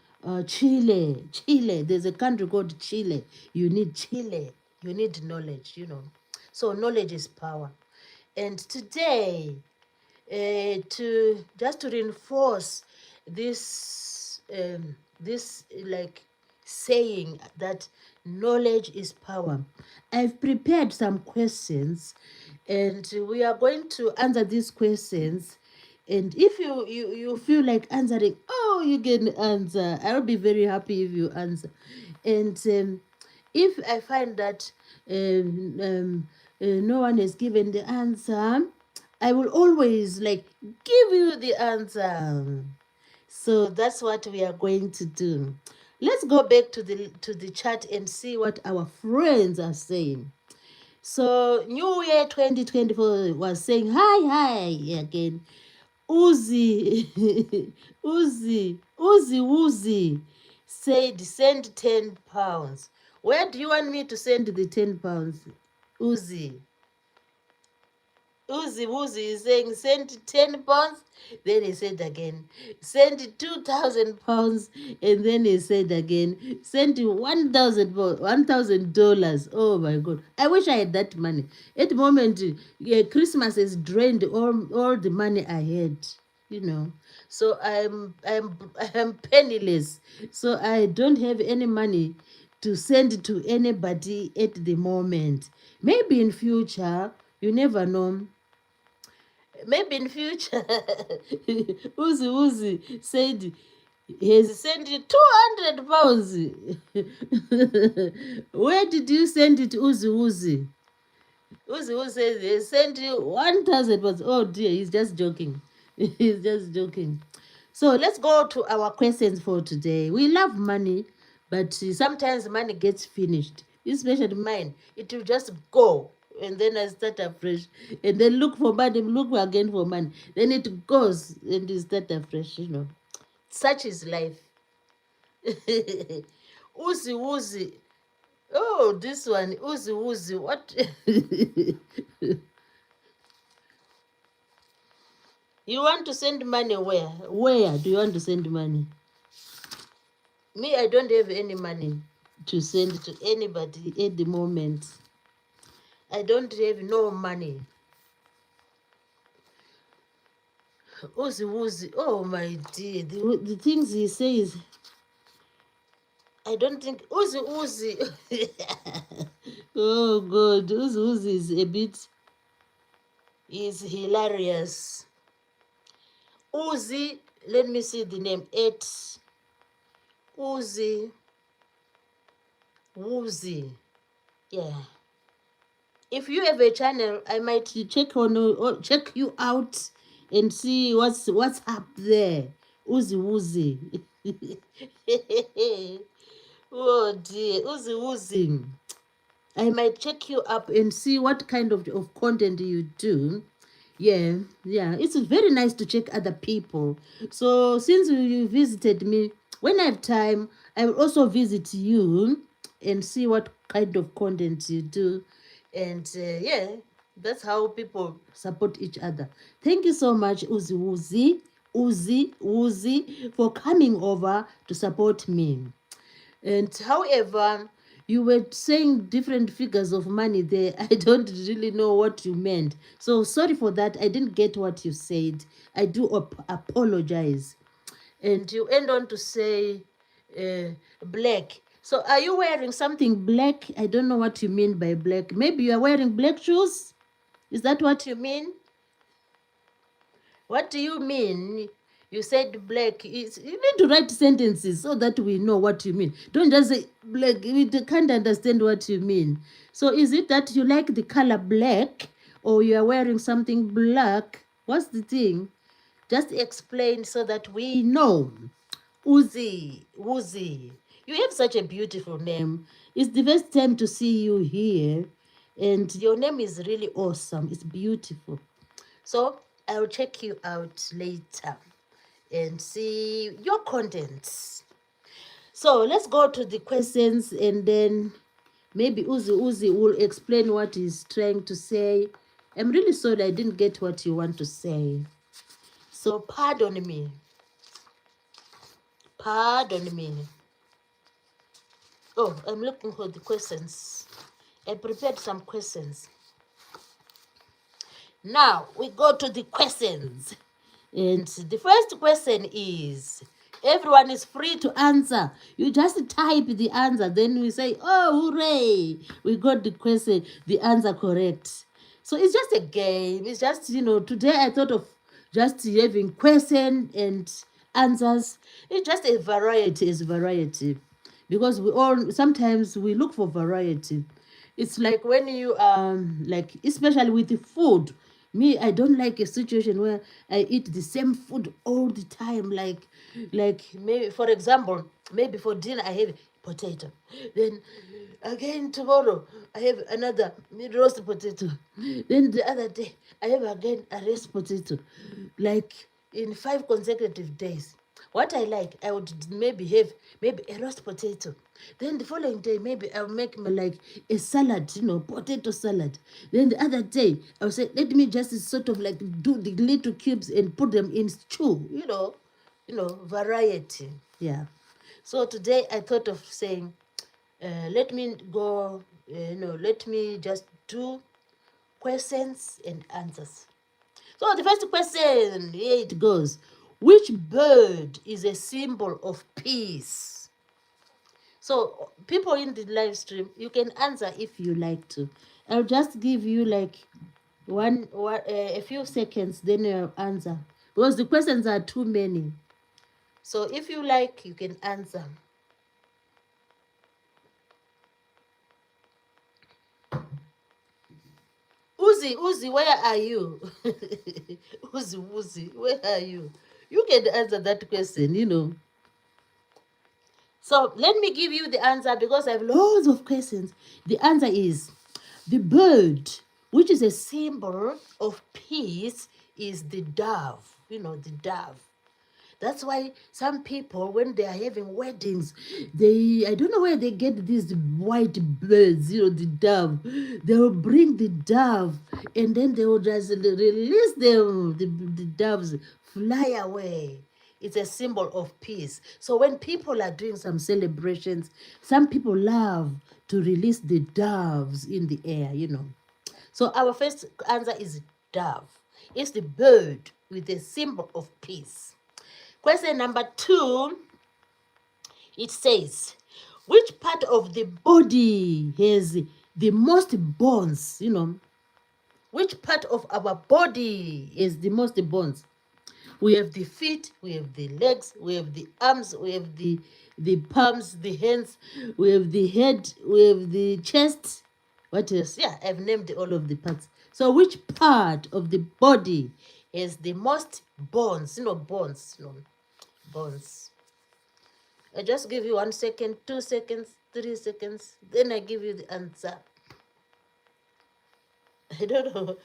Chile, there's a country called Chile. You need knowledge. So knowledge is power. And today, to just to reinforce this like saying that knowledge is power, I've prepared some questions, and we are going to answer these questions. And if you feel like answering, oh, you can answer. I'll be very happy if you answer. And if I find that no one has given the answer, I will always like give you the answer. So that's what we are going to do. Let's go back to the chat and see what our friends are saying. So New Year 2024 was saying hi again. Uzi Uzi said send £10. Where do you want me to send the £10? Uzi is saying send £10. Then he said again, send £2,000. And then he said again, send $1,000. Oh my God. I wish I had that money. At the moment, Christmas has drained all the money I had. So I'm penniless. So I don't have any money to send to anybody at the moment. Maybe in future, you never know. Maybe in future, Uzi said he has sent you £200. Where did you send it, Uzi? Uzi says he sent you £1,000. Oh dear, he's just joking. He's just joking. So let's go to our questions for today. We love money, but sometimes money gets finished, especially mine. It will just go, and then I start afresh, and then look for money, look again for money. Then it goes, and you start afresh. Such is life. Uzi. Oh, this one, Uzi. What? You want to send money where? Where do you want to send money? Me, I don't have any money to send to anybody at the moment. I don't have no money. Uzi. Oh, my dear. The things he says, I don't think. Uzi. Oh, God. Uzi is a bit, is hilarious. Uzi, let me see the name. Uzi. Yeah. If you have a channel, I might check you out and see what's up there. Uzi Wuzi. Oh dear, Uzi Wuzi. I might check you up and see what kind of content you do. Yeah, yeah. It's very nice to check other people. So since you visited me, when I have time, I will also visit you and see what kind of content you do. And yeah, that's how people support each other. Thank you so much, Uzi Wuzi, for coming over to support me. And however, you were saying different figures of money there. I don't really know what you meant. So sorry for that. I didn't get what you said. I do apologize. And you end on to say black. So are you wearing something black? I don't know what you mean by black. Maybe you are wearing black shoes? Is that what you mean? What do you mean? You said black. You need to write sentences so that we know what you mean. Don't just say black. We can't understand what you mean. So is it that you like the color black or you are wearing something black? What's the thing? Just explain so that we know. Uzi. You have such a beautiful name. It's the first time to see you here. And your name is really awesome. It's beautiful. So I'll check you out later and see your contents. So let's go to the questions and then maybe Uzi will explain what he's trying to say. I'm really sorry I didn't get what you want to say. So pardon me. Pardon me. Oh, I'm looking for the questions. I prepared some questions. Now we go to the questions. And the first question is, everyone is free to answer. You just type the answer, then we say, oh, hooray, we got the question, the answer correct. So it's just a game. It's just, today I thought of just having question and answers. It's just a variety, it's variety. Because sometimes we look for variety. It's like when you like especially with the food. Me, I don't like a situation where I eat the same food all the time. Like maybe for example, maybe for dinner I have potato. Then again tomorrow I have another roast potato. Then the other day I have again a roast potato. Like in 5 consecutive days. What I like, I would maybe have maybe a roast potato. Then the following day, maybe I'll make like a salad, potato salad. Then the other day, I'll say, let me just sort of like do the little cubes and put them in stew, variety. Yeah. So today I thought of saying, let me go, let me just do questions and answers. So the first question, here it goes. Which bird is a symbol of peace? So people in the live stream, you can answer if you like to. I'll just give you like a few seconds, then you'll answer. Because the questions are too many. So if you like, you can answer. Uzi, where are you? Uzi, where are you? You can answer that question. So let me give you the answer because I have loads of questions. The answer is the bird, which is a symbol of peace, is the dove. The dove. That's why some people, when they are having weddings, I don't know where they get these white birds, the dove. They will bring the dove and then they will just release them. The doves fly away. It's a symbol of peace. So when people are doing some celebrations, some people love to release the doves in the air. So our first answer is dove. It's the bird with a symbol of peace. Question number 2, it says, which part of the body has the most bones? Which part of our body has the most bones? We have the feet, we have the legs, we have the arms, we have the palms, the hands, we have the head, we have the chest. What else? Yeah, I've named all of the parts. So which part of the body has the most bones? Bones. bones. I just give you 1 second, 2 seconds, 3 seconds, then I give you the answer. I don't know.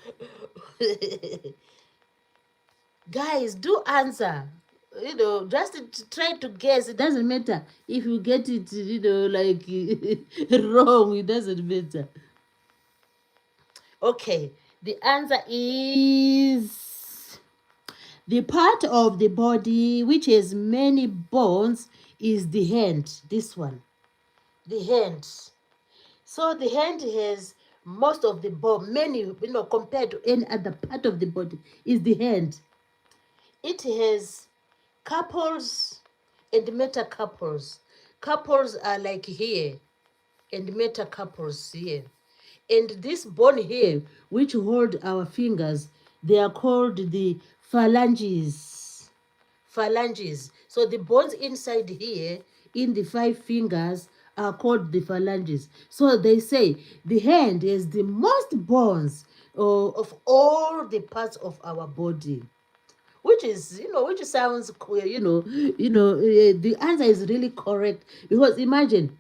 Guys, do answer. Just to try to guess. It doesn't matter if you get it, like wrong. It doesn't matter. Okay, the answer is the part of the body which has many bones is the hand. This one, the hand. So the hand has most of the bone, many, compared to any other part of the body, is the hand. It has carpals and metacarpals. Carpals are like here, and metacarpals here. And this bone here, which hold our fingers, they are called the phalanges. Phalanges. So the bones inside here, in the 5 fingers, are called the phalanges. So they say the hand has the most bones of all the parts of our body. Which is, which sounds cool, the answer is really correct, because imagine,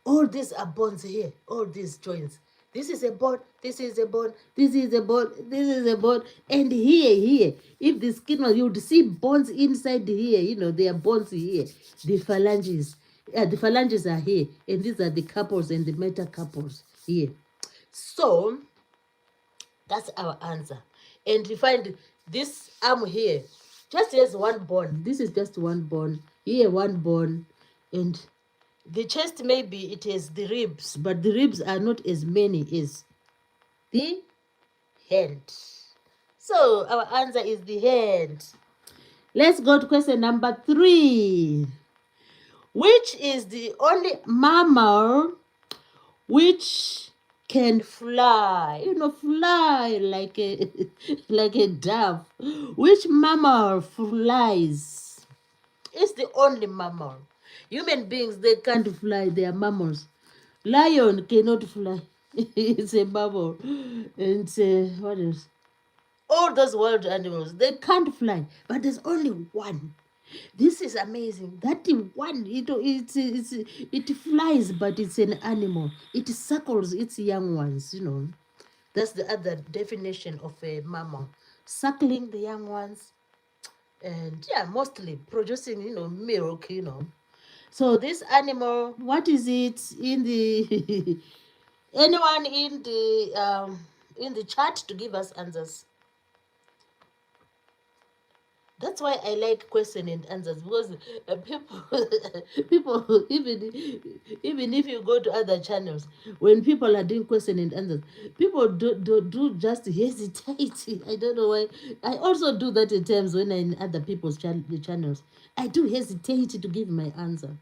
all these are bones here, all these joints. This is a bone, this is a bone, this is a bone, this is a bone, and here, if the skin was, you would see bones inside here, there are bones here, the phalanges. The phalanges are here, and these are the carpals and the metacarpals here. So, that's our answer. And you find this arm here just has 1 bone. This is just 1 bone. Here, 1 bone. And the chest, maybe it has the ribs, but the ribs are not as many as the hand. So our answer is the hand. Let's go to question number 3. Which is the only mammal which can fly? Fly like a like a dove. Which mammal flies? It's the only mammal. Human beings, they can't fly. They are mammals. Lion cannot fly. It's a mammal. And what else? All those wild animals, they can't fly. But there's only one. This is amazing. That one, it flies, but it's an animal. It suckles its young ones, That's the other definition of a mammal. Suckling the young ones, and mostly producing, milk, So this animal, what is it in the anyone in the chat to give us answers? That's why I like question and answers, because people, even if you go to other channels, when people are doing question and answers, people do just hesitate. I don't know why. I also do that at times when I'm in other people's channels. I do hesitate to give my answer.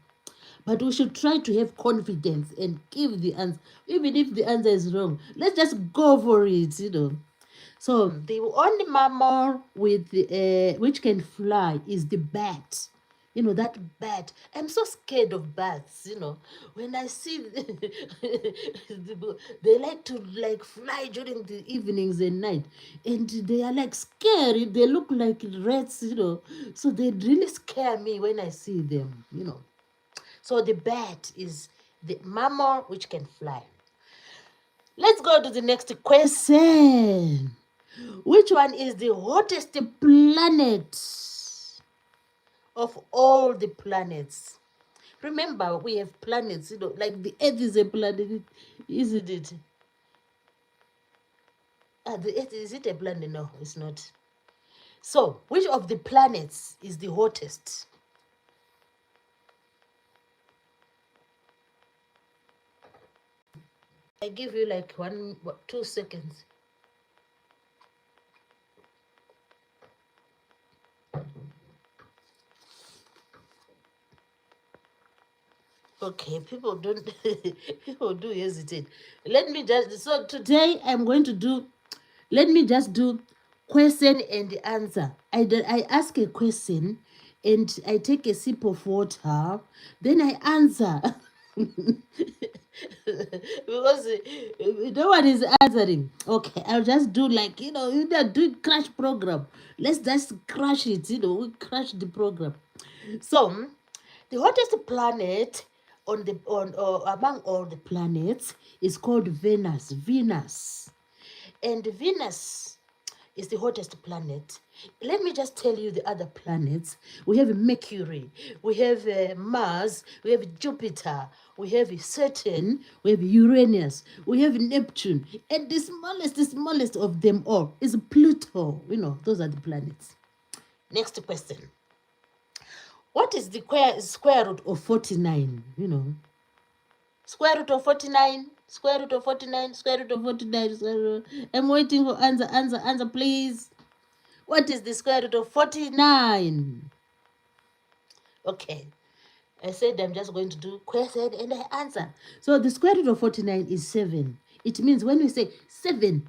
But we should try to have confidence and give the answer. Even if the answer is wrong, let's just go for it. So the only mammal with which can fly is the bat. That bat. I'm so scared of bats. When I see they like to fly during the evenings and night, and they are scary. They look like rats. So they really scare me when I see them. So the bat is the mammal which can fly. Let's go to the next question. Which one is the hottest planet of all the planets? Remember, we have planets, like the Earth is a planet, isn't it? The Earth, is it a planet? No, it's not. So, which of the planets is the hottest? I give you 2 seconds. Okay, people do hesitate. So today I'm going to do, let me just do question and answer. I ask a question and I take a sip of water, then I answer. Because no one is answering. Okay, I'll just do you are doing crash program. Let's just crash it, we crash the program. So the hottest planet among all the planets is called Venus. And Venus is the hottest planet. Let me just tell you the other planets. We have Mercury, we have Mars, we have Jupiter, we have Saturn, we have Uranus, we have Neptune, and the smallest of them all is Pluto. Those are the planets. Next question. What is the square root of 49? Square root of 49, square root of 49, square root of 49, square root. I'm waiting for answer, please. What is the square root of 49? Okay. I said I'm just going to do question and I answer. So the square root of 49 is 7. It means when we say 7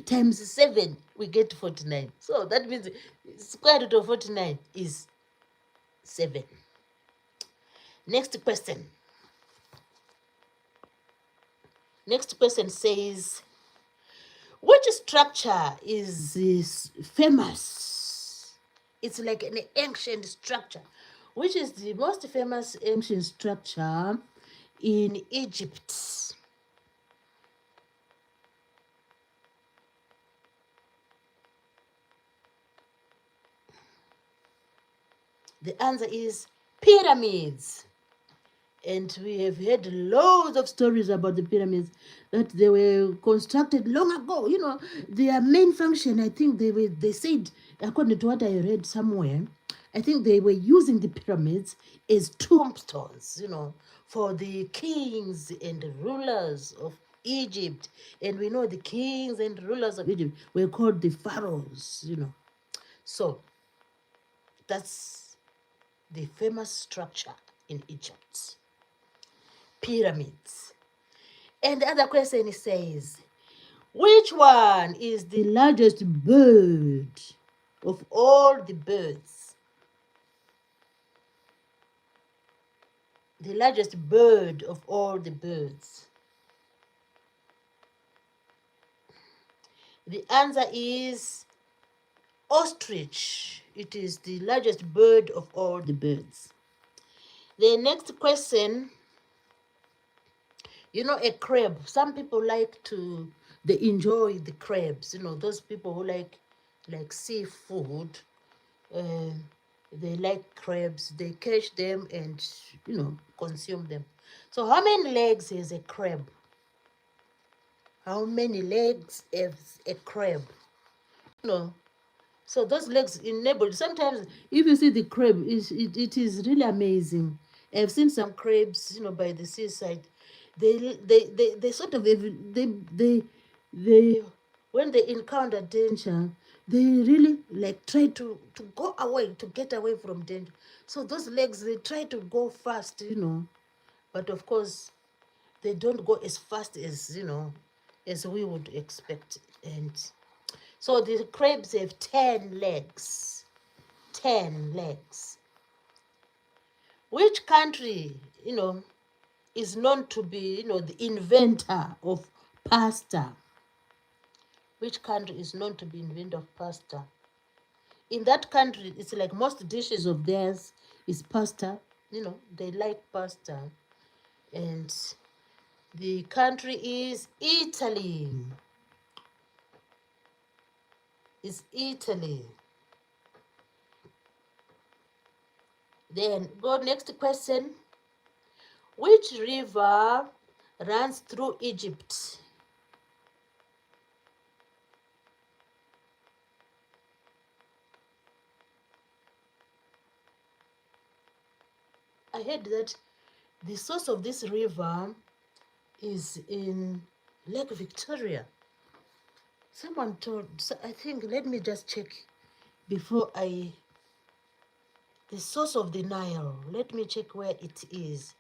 times 7, we get 49. So that means square root of 49 is 7. Next question. Next question says, which structure is famous? It's like an ancient structure. Which is the most famous ancient structure in Egypt? The answer is pyramids. And we have heard loads of stories about the pyramids, that they were constructed long ago. Their main function, I think they said, according to what I read somewhere, I think they were using the pyramids as tombstones, for the kings and rulers of Egypt. And we know the kings and rulers of Egypt were called the pharaohs. So that's the famous structure in Egypt. Pyramids. And the other question says, which one is the largest bird of all the birds? The largest bird of all the birds. The answer is ostrich. It is the largest bird of all the birds. The next question, a crab. Some people they enjoy the crabs. Those people who like seafood. They like crabs. They catch them and consume them. So how many legs has a crab? How many legs has a crab? So those legs enable. Sometimes if you see the crab, it is really amazing. I've seen some crabs, by the seaside. They sort of they when they encounter danger, they really try to go away, to get away from danger. So those legs, they try to go fast, but of course they don't go as fast as we would expect. And so the crabs have 10 legs. 10 legs. Which country, is known to be, the inventor of pasta? Which country is known to be inventor of pasta? In that country, it's like most dishes of theirs is pasta. They like pasta. And the country is Italy. It's Italy. Then go next question. Which river runs through Egypt? I heard that the source of this river is in Lake Victoria. Someone told, so I think, let me just check before the source of the Nile. Let me check where it is.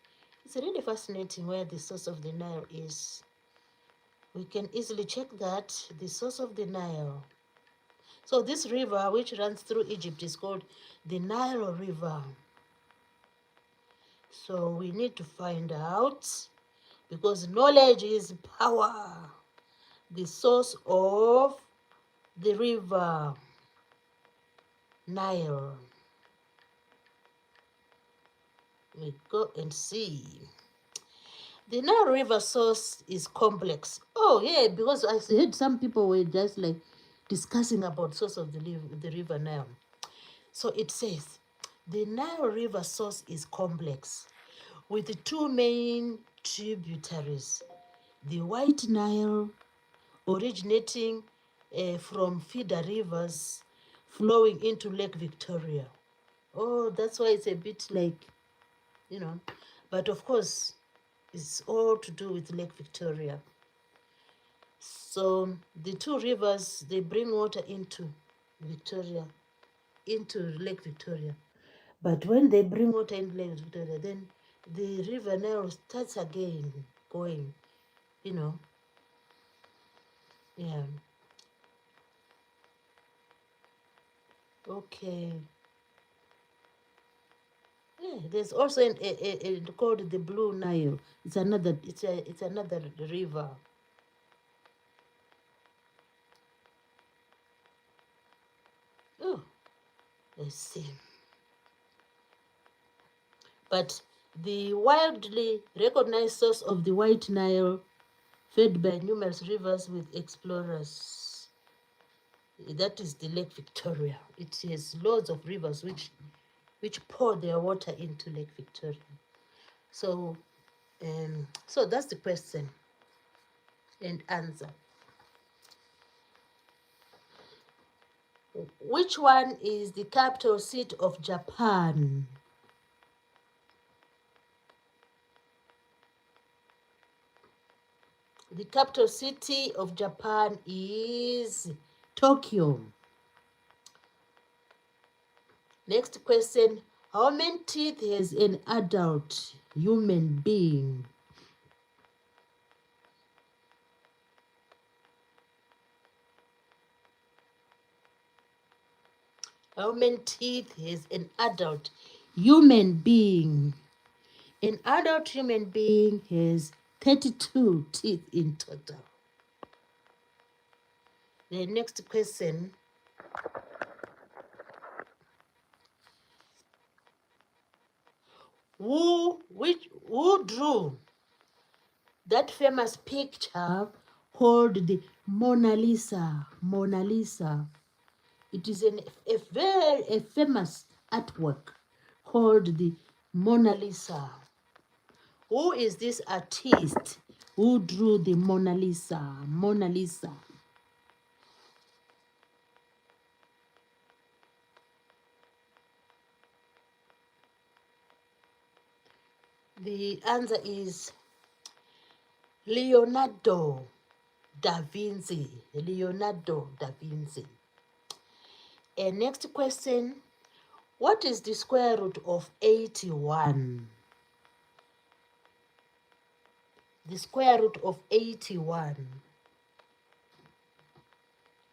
It's really fascinating where the source of the Nile is. We can easily check that, the source of the Nile. So this river which runs through Egypt is called the Nile River. So we need to find out, because knowledge is power. The source of the river Nile. We go and see. The Nile River source is complex. Oh yeah, because I heard some people were just like discussing about source of the river Nile. So it says the Nile River source is complex with the two main tributaries, the White Nile originating from feeder rivers flowing into Lake Victoria. Oh, that's why it's a bit like, you know, but of course, it's all to do with Lake Victoria. So the two rivers, they bring water into Victoria, into Lake Victoria. But when they bring water into Lake Victoria, then the river now starts again going, you know, yeah. Okay. Yeah, there's also called the Blue Nile. It's another river. Oh, let's see. But the widely recognized source of the White Nile, fed by numerous rivers with explorers, that is the Lake Victoria. It has loads of rivers which pour their water into Lake Victoria. So, so that's the question and answer. Which one is the capital city of Japan? The capital city of Japan is Tokyo. Next question. How many teeth has an adult human being? How many teeth has an adult human being? An adult human being has 32 teeth in total. The next question. Who drew that famous picture called the Mona Lisa? Mona Lisa. It is a very famous artwork called the Mona Lisa. Who is this artist who drew the Mona Lisa? Mona Lisa. The answer is Leonardo da Vinci. Leonardo da Vinci. And next question. What is the square root of 81? The square root of 81.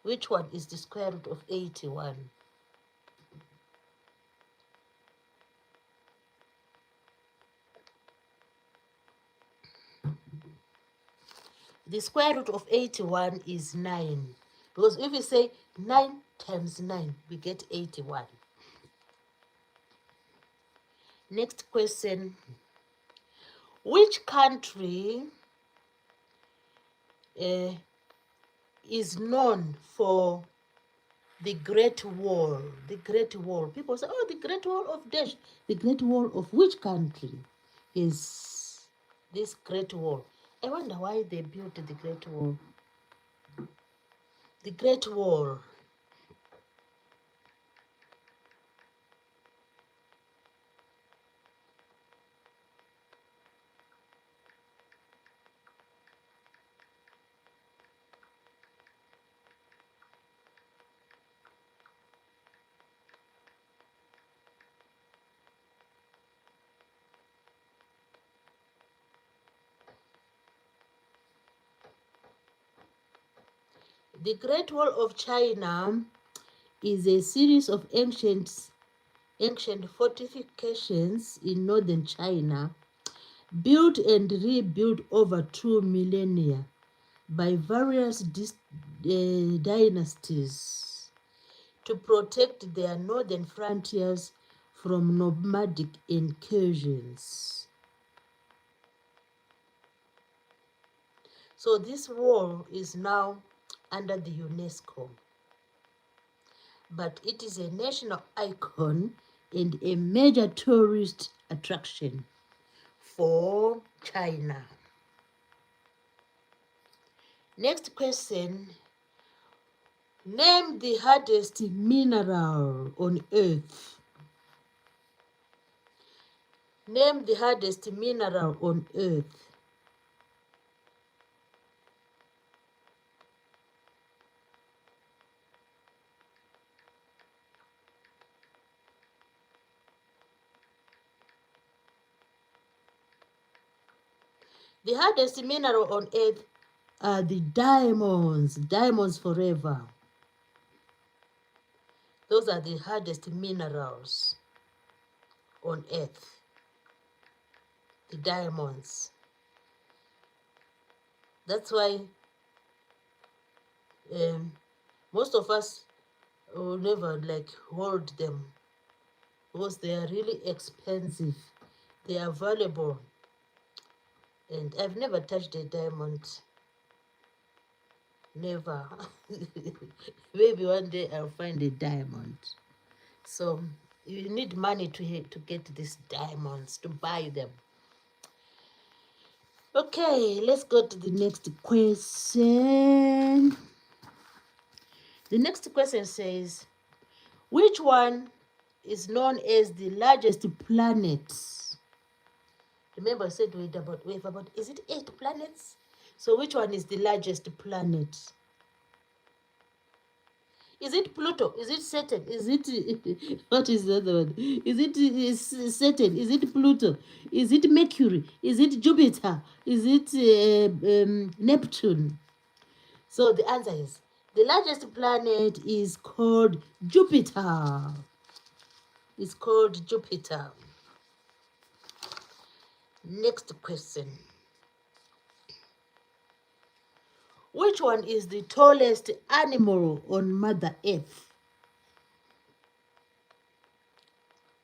Which one is the square root of 81? The square root of 81 is 9. Because if we say 9 times 9, we get 81. Next question. Which country is known for the Great Wall? The Great Wall. People say, oh, the Great Wall of Dash. The Great Wall of which country is this Great Wall? I wonder why they built the Great Wall. The Great Wall. The Great Wall of China is a series of ancient fortifications in northern China, built and rebuilt over 2 millennia by various dynasties to protect their northern frontiers from nomadic incursions. So this wall is now under the UNESCO, but it is a national icon and a major tourist attraction for China. Next question. Name the hardest mineral on earth. Name the hardest mineral on earth. The hardest mineral on earth are the diamonds. Diamonds forever. Those are the hardest minerals on earth. The diamonds. That's why most of us will never hold them, because they are really expensive. They are valuable. And I've never touched a diamond. Never. Maybe one day I'll find a diamond. So you need money to get these diamonds, to buy them. Okay, let's go to the next question. The next question says, which one is known as the largest planet? Remember I said we have about, is it 8 planets? So which one is the largest planet? Is it Pluto? Is it Saturn? Is it, what is the other one? Is it Saturn? Is it Pluto? Is it Mercury? Is it Jupiter? Is it Neptune? So the answer is, the largest planet is called Jupiter. It's called Jupiter. Next question. Which one is the tallest animal on Mother Earth?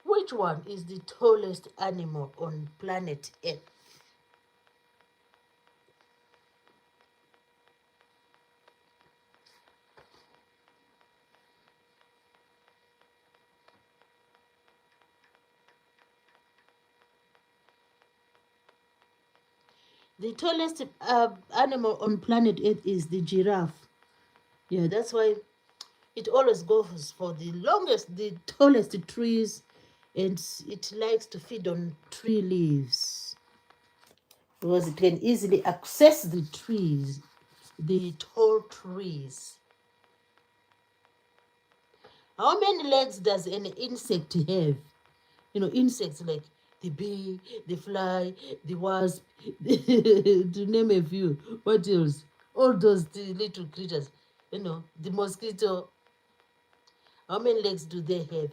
Which one is the tallest animal on planet Earth? The tallest animal on planet Earth is the giraffe. Yeah, that's why it always goes for the tallest trees, and it likes to feed on tree leaves because it can easily access the trees, the tall trees. How many legs does an insect have? You know, insects like the bee, the fly, the wasp, to name a few. What else? All those little creatures, you know, the mosquito. How many legs do they have?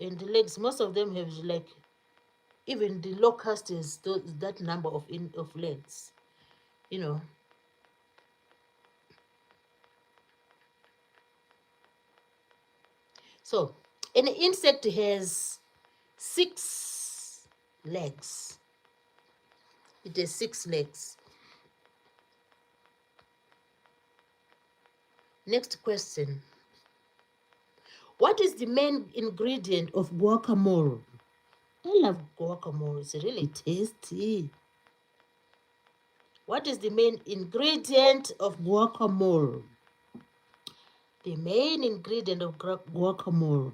And the legs, most of them have even the locust is that number of legs, you know. So an insect has 6 legs. It has 6 legs. Next question. What is the main ingredient of guacamole? I love guacamole. It's really tasty. What is the main ingredient of guacamole? The main ingredient of guacamole.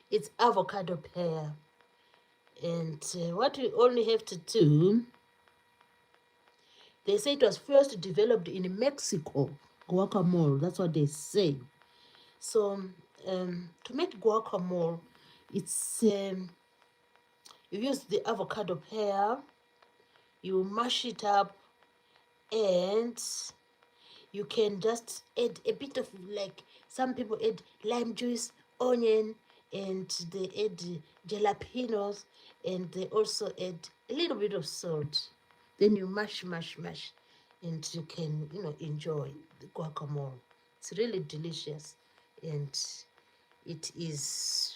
It's avocado pear. And what we only have to do, they say it was first developed in Mexico, guacamole. That's what they say. So to make guacamole, it's you use the avocado pear, you mash it up, and you can just add a bit of, some people add lime juice, onion, and they add jalapenos, and they also add a little bit of salt. Then you mash, and you can, enjoy the guacamole. It's really delicious, and it is,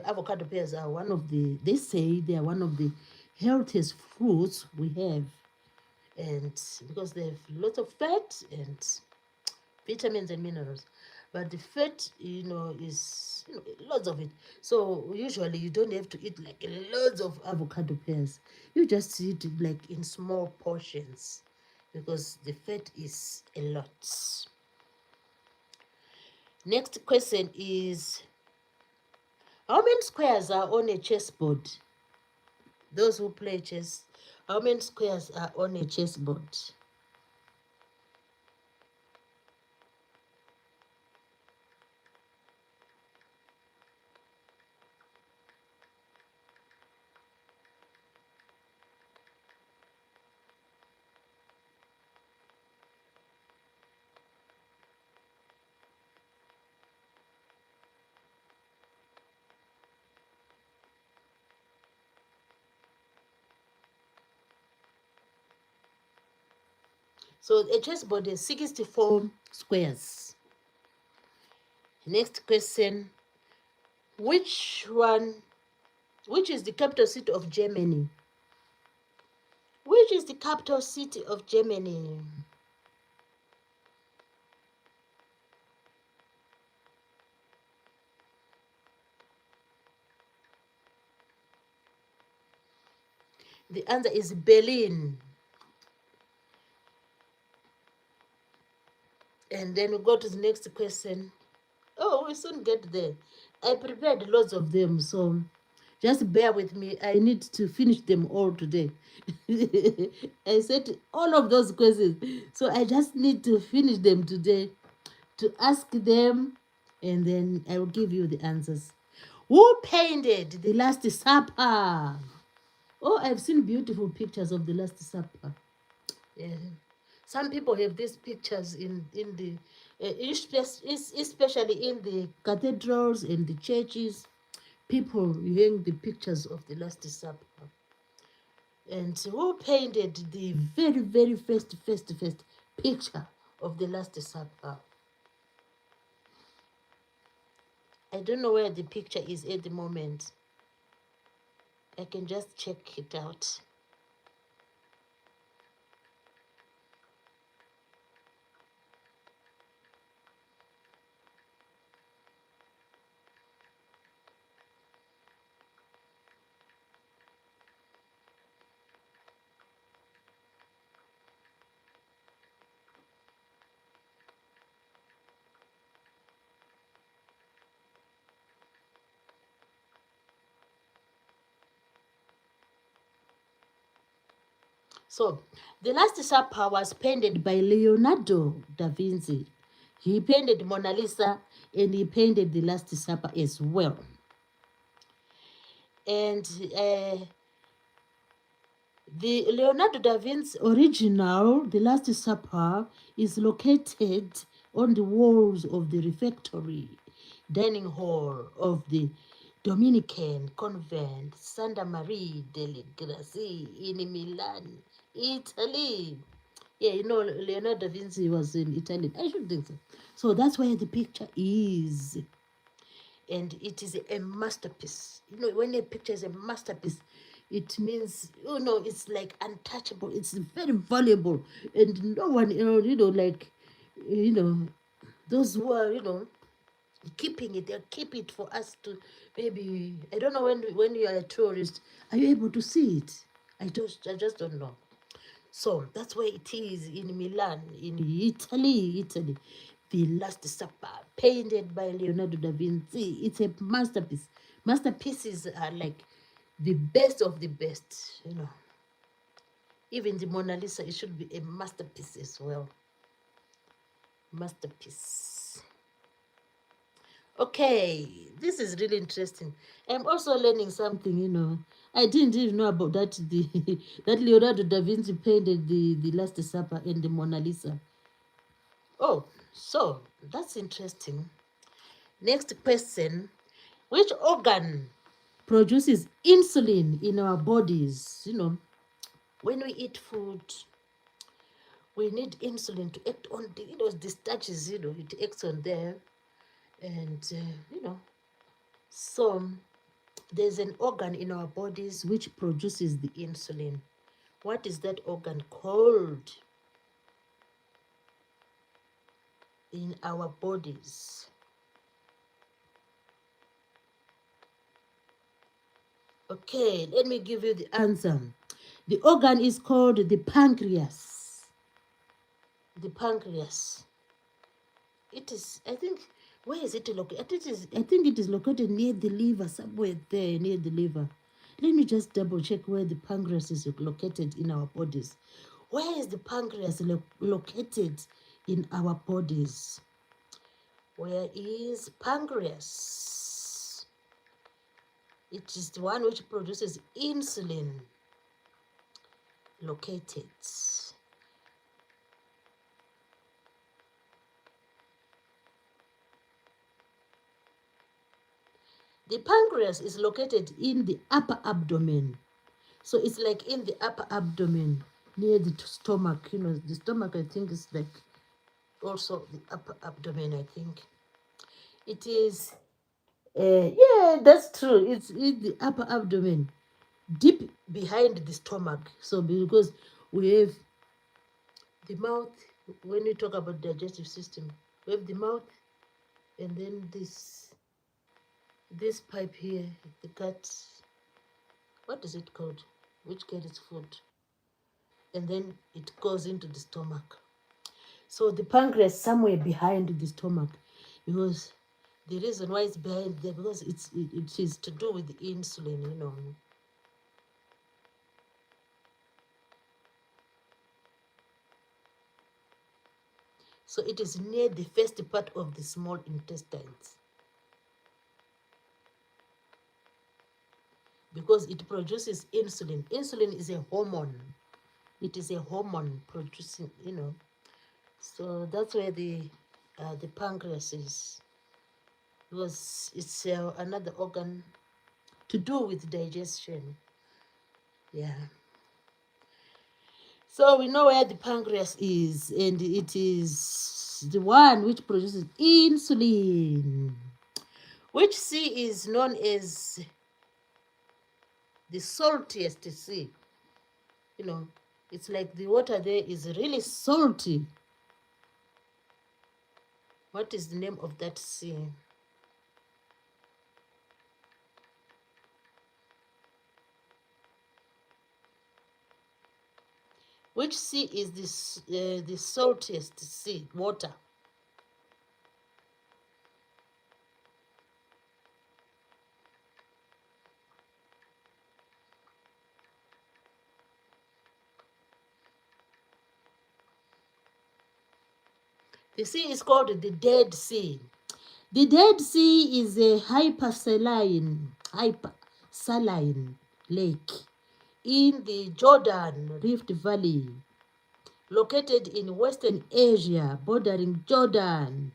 avocado pears are one of the, they say they are one of the healthiest fruits we have, and because they have lots of fat and vitamins and minerals, but the fat, is, lots of it. So usually you don't have to eat like loads of avocado pears. You just eat it like in small portions, because the fat is a lot. Next question is, how many squares are on a chessboard? Those who play chess, how many squares are on a chessboard? So a chessboard is 64 squares. Next question. Which is the capital city of Germany? Which is the capital city of Germany? The answer is Berlin. And then we go to the next question. Oh, we soon get there. I prepared lots of them, so just bear with me. I need to finish them all today. I said all of those questions, so I just need to finish them today, to ask them, and then I will give you the answers. Who painted The Last Supper? Oh, I've seen beautiful pictures of The Last Supper. Yeah. Some people have these pictures in the, especially in the cathedrals and the churches. People hang the pictures of the Last Supper. And who painted the very, very first picture of the Last Supper? I don't know where the picture is at the moment. I can just check it out. So, The Last Supper was painted by Leonardo da Vinci. He painted Mona Lisa and he painted The Last Supper as well. And the Leonardo da Vinci original, The Last Supper, is located on the walls of the refectory dining hall of the Dominican convent Santa Maria delle Grazie in Milan, Italy. Yeah, Leonardo da Vinci was in Italy. I should think so. So that's where the picture is. And it is a masterpiece. When a picture is a masterpiece, it means, it's like untouchable. It's very valuable. And no one, those who are, keeping it, they keep it for us to, maybe, I don't know, when you are a tourist, are you able to see it? I just don't know. So that's where it is, in Milan, in Italy. The Last Supper, painted by Leonardo da Vinci. It's a masterpiece. Masterpieces are like the best of the best, Even the Mona Lisa, it should be a masterpiece as well. Masterpiece. Okay, this is really interesting. I'm also learning something. I didn't even know about that. That Leonardo da Vinci painted the Last Supper and the Mona Lisa. Oh, so that's interesting. Next question. Which organ produces insulin in our bodies? When we eat food, we need insulin to act on the starches, it acts on there. And, so there's an organ in our bodies which produces the insulin. What is that organ called in our bodies? Okay, let me give you the answer. The organ is called the pancreas. The pancreas. It is, I think, where is it located? I think it is located near the liver, somewhere there near the liver. Let me just double check where the pancreas is located in our bodies. Where is the pancreas located in our bodies? Where is pancreas? It is the one which produces insulin. Located. The pancreas is located in the upper abdomen. So it's like in the upper abdomen, near the stomach. The stomach, I think, is like also the upper abdomen, I think. It is, yeah, that's true. It's in the upper abdomen, deep behind the stomach. So because we have the mouth, when we talk about digestive system, we have the mouth, and then this pipe here, the gut, what is it called? Which carries food. And then it goes into the stomach. So the pancreas somewhere behind the stomach, because the reason why it's behind there, because it is to do with the insulin, So it is near the first part of the small intestines. Because it produces insulin. Insulin is a hormone. It is a hormone producing, So that's where the pancreas is. Because it's another organ to do with digestion. Yeah. So we know where the pancreas is, and it is the one which produces insulin. Which sea is known as the saltiest sea? It's like the water there is really salty. What is the name of that sea? Which sea is the saltiest sea water? The sea is called the Dead Sea. The Dead Sea is a hypersaline lake in the Jordan Rift Valley, located in Western Asia, bordering Jordan,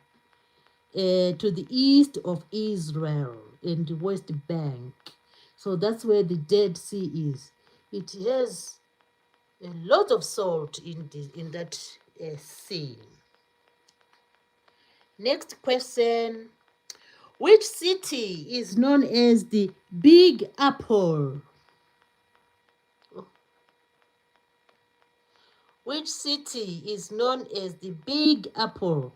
to the east of Israel and the West Bank. So that's where the Dead Sea is. It has a lot of salt in that sea. Next question. Which city is known as the Big Apple? Which city is known as the Big Apple?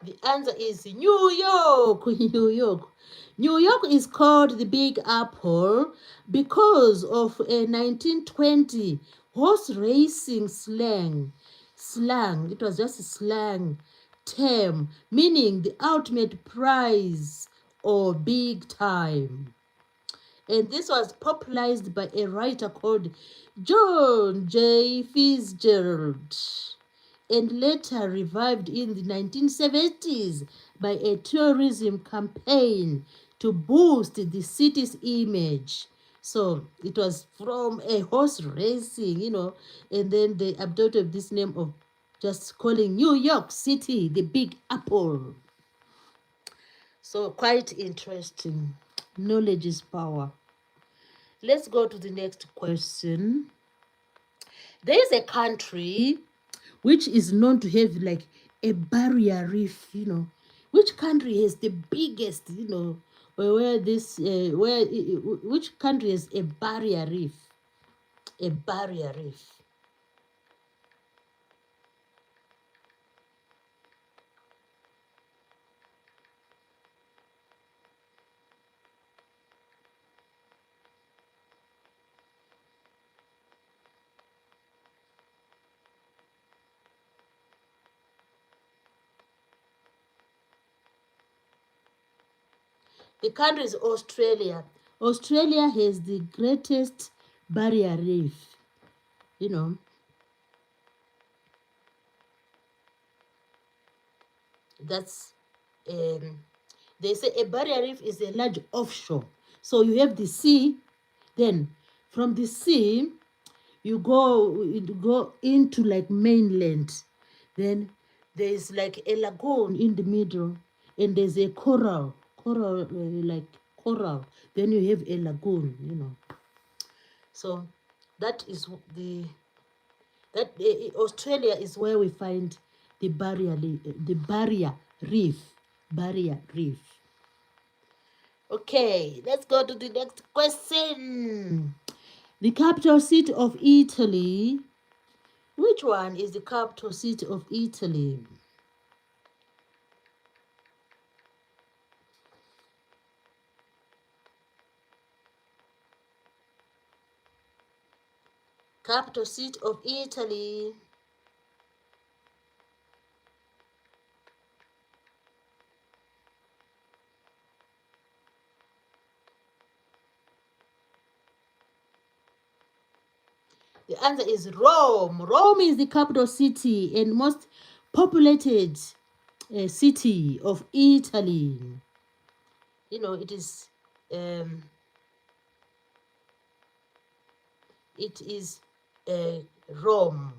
The answer is New York. New York. New York is called the Big Apple because of a 1920 horse racing slang. It was just a slang term meaning the ultimate prize or big time. And this was popularized by a writer called John J. Fitzgerald, and later revived in the 1970s by a tourism campaign to boost the city's image. So it was from a horse racing, and then they adopted this name of just calling New York City the Big Apple. So quite interesting. Knowledge is power. Let's go to the next question. There is a country which is known to have like a barrier reef, Which country has the biggest, where this, which country has a barrier reef? A barrier reef. The country is Australia. Australia has the greatest barrier reef, you know. That's, they say a barrier reef is a large offshore. So you have the sea, then from the sea, you go into like mainland. Then there is like a lagoon in the middle, and there's a like coral. Then you have a lagoon. So that is Australia is where we find the barrier reef. Barrier reef. Okay, let's go to the next question. The capital city of Italy. Which one is the capital city of Italy? Capital city of Italy. The answer is Rome. Rome is the capital city and most populated city of Italy. It is Rome.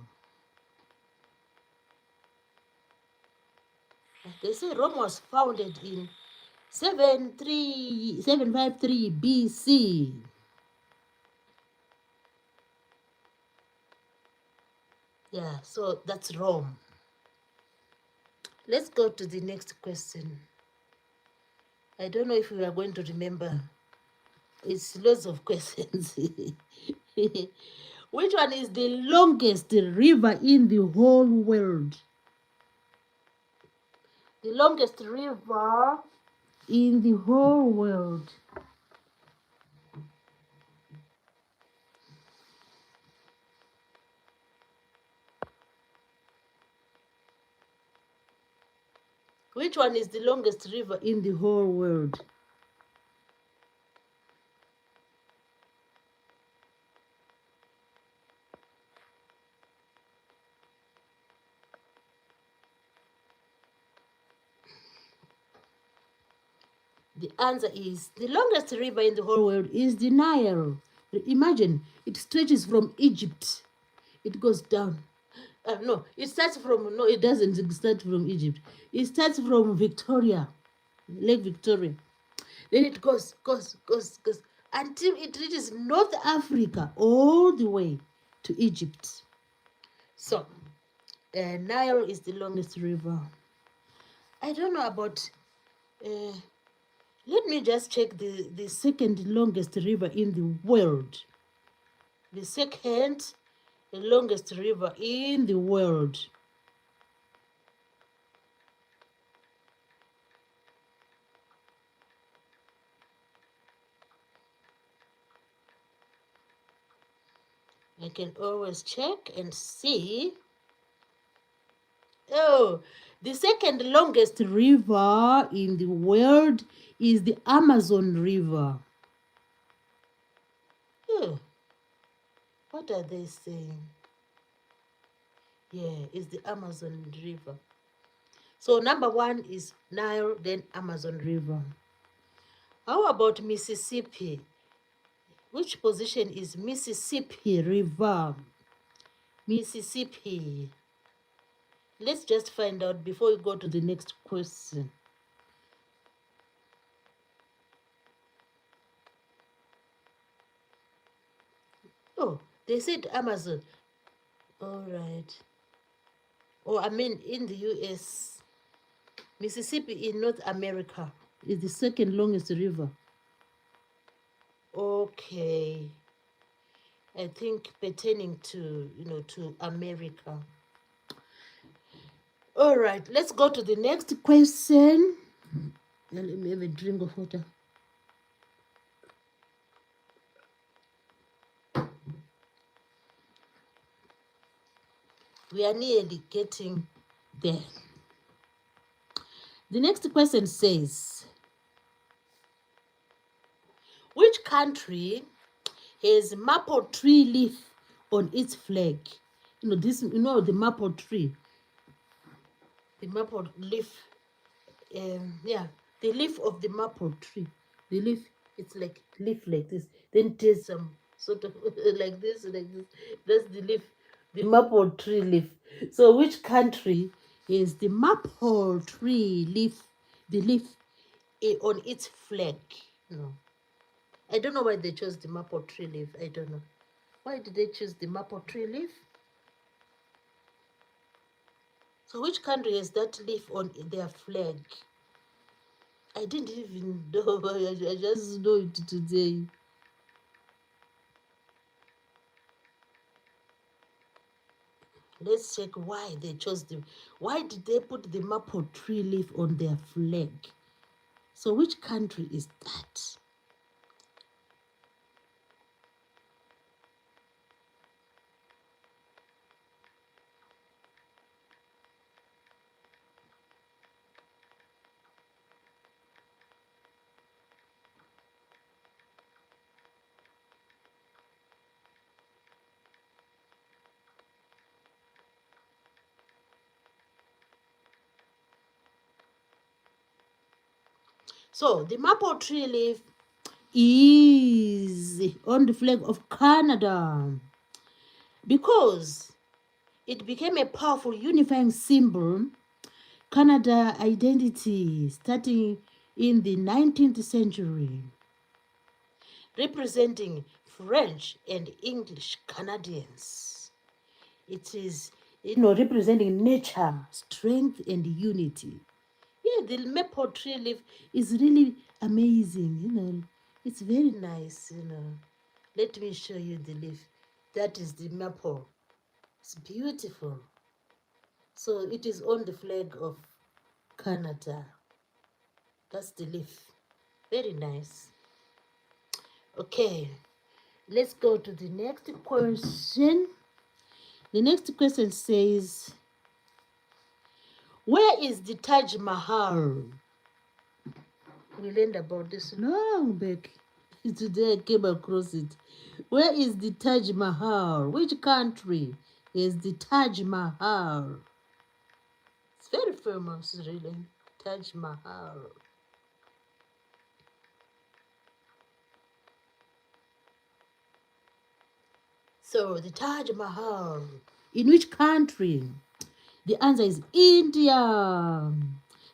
They say Rome was founded in 753 BC. Yeah, so that's Rome. Let's go to the next question. I don't know if we are going to remember. It's lots of questions. Which one is the longest river in the whole world? The longest river in the whole world. Which one is the longest river in the whole world? The answer is the longest river in the whole world is the Nile. Imagine, it stretches from Egypt. It goes down. No, it starts from, no, it doesn't start from Egypt. It starts from Victoria, Lake Victoria. Then it goes until it reaches North Africa all the way to Egypt. So, Nile is the longest river. I don't know about, let me just check the second longest river in the world. The second longest river in the world. I can always check and see. Oh, the second longest river in the world is the Amazon River. Oh, what are they saying? Yeah, it's the Amazon River. So number one is Nile, then Amazon River. How about Mississippi? Which position is Mississippi River? Mississippi. Let's just find out before we go to the next question. Oh, they said Amazon. All right. Oh, I mean in the US. Mississippi in North America is the second longest river. Okay. I think pertaining to, to America. All right, let's go to the next question. Let me have a drink of water. We are nearly getting there. The next question says, which country has maple tree leaf on its flag? The maple tree. The maple leaf. Yeah, the leaf of the maple tree. The leaf, it's like leaf like this. Then there's some sort of like this. That's the leaf, the maple tree leaf. So which country is the maple tree leaf, the leaf on its flag? No. I don't know why they chose the maple tree leaf. I don't know. Why did they choose the maple tree leaf? So which country has that leaf on their flag? I didn't even know. I just know it today. Let's check why they chose them. Why did they put the maple tree leaf on their flag? So which country is that? So the maple tree leaf is on the flag of Canada because it became a powerful unifying symbol, Canada identity, starting in the 19th century, representing French and English Canadians. It is, representing nature, strength, and unity. Yeah, the maple tree leaf is really amazing, It's very nice. Let me show you the leaf. That is the maple. It's beautiful. So it is on the flag of Canada. That's the leaf. Very nice. Okay, let's go to the next question. The next question says, where is the Taj Mahal? We learned about this long back. Today I came across it. Where is the Taj Mahal? Which country is the Taj Mahal? It's very famous, really. Taj Mahal. So, the Taj Mahal. In which country? The answer is India.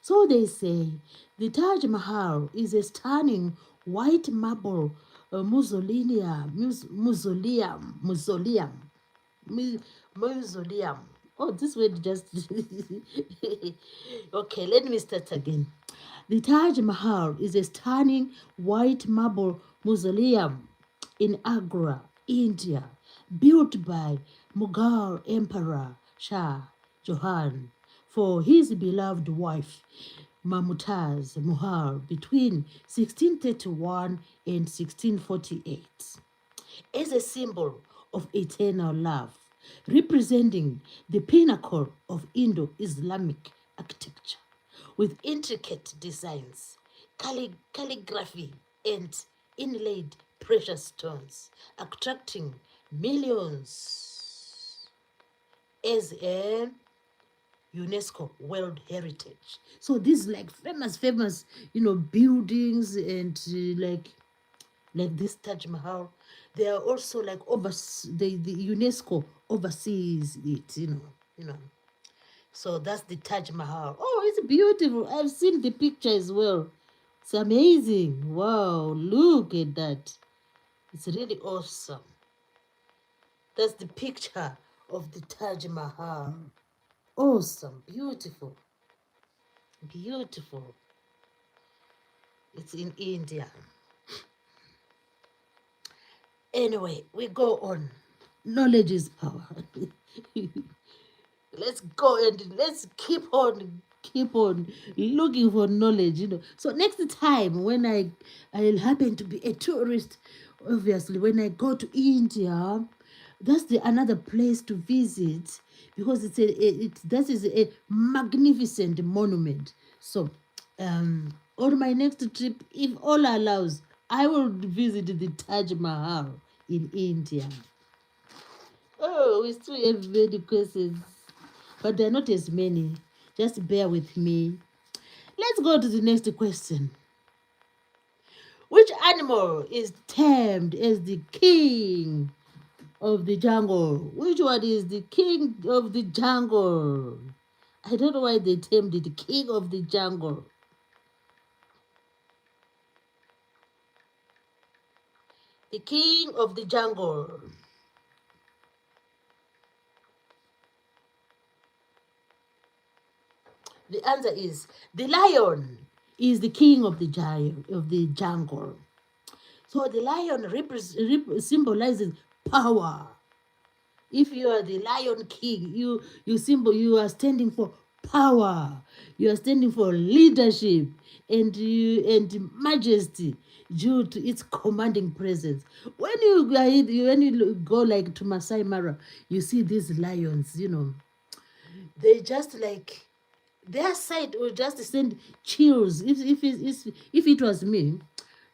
So they say the Taj Mahal is a stunning white marble mausoleum. Oh, this word just. Okay, let me start again. The Taj Mahal is a stunning white marble mausoleum in Agra, India, built by Mughal Emperor Shah Jahan for his beloved wife Mumtaz Mahal between 1631 and 1648 as a symbol of eternal love, representing the pinnacle of Indo-Islamic architecture with intricate designs, calligraphy, and inlaid precious stones, attracting millions as a UNESCO World Heritage. So these like famous, buildings and like like this Taj Mahal. They are also like the UNESCO oversees it, you know. So that's the Taj Mahal. Oh, it's beautiful. I've seen the picture as well. It's amazing. Wow, look at that. It's really awesome. That's the picture of the Taj Mahal. Awesome, beautiful, beautiful. It's in India. Anyway, we go on. Knowledge is power. Let's go and let's keep on looking for knowledge, So next time when I'll happen to be a tourist, obviously when I go to India, that's the another place to visit, because that is a magnificent monument. So on my next trip, if all allows, I will visit the Taj Mahal in India. Oh, we still have many questions, but they're not as many. Just bear with me. Let's go to the next question. Which animal is termed as the king of the jungle? Which one is the king of the jungle? I don't know why they termed it king of the jungle. The king of the jungle. The answer is the lion is the king of the jungle. So the lion symbolizes power. If you are the lion king, you are standing for power. You are standing for leadership and majesty due to its commanding presence. When you go like to Masai Mara, you see these lions. They just like their sight will just send chills. If it was me,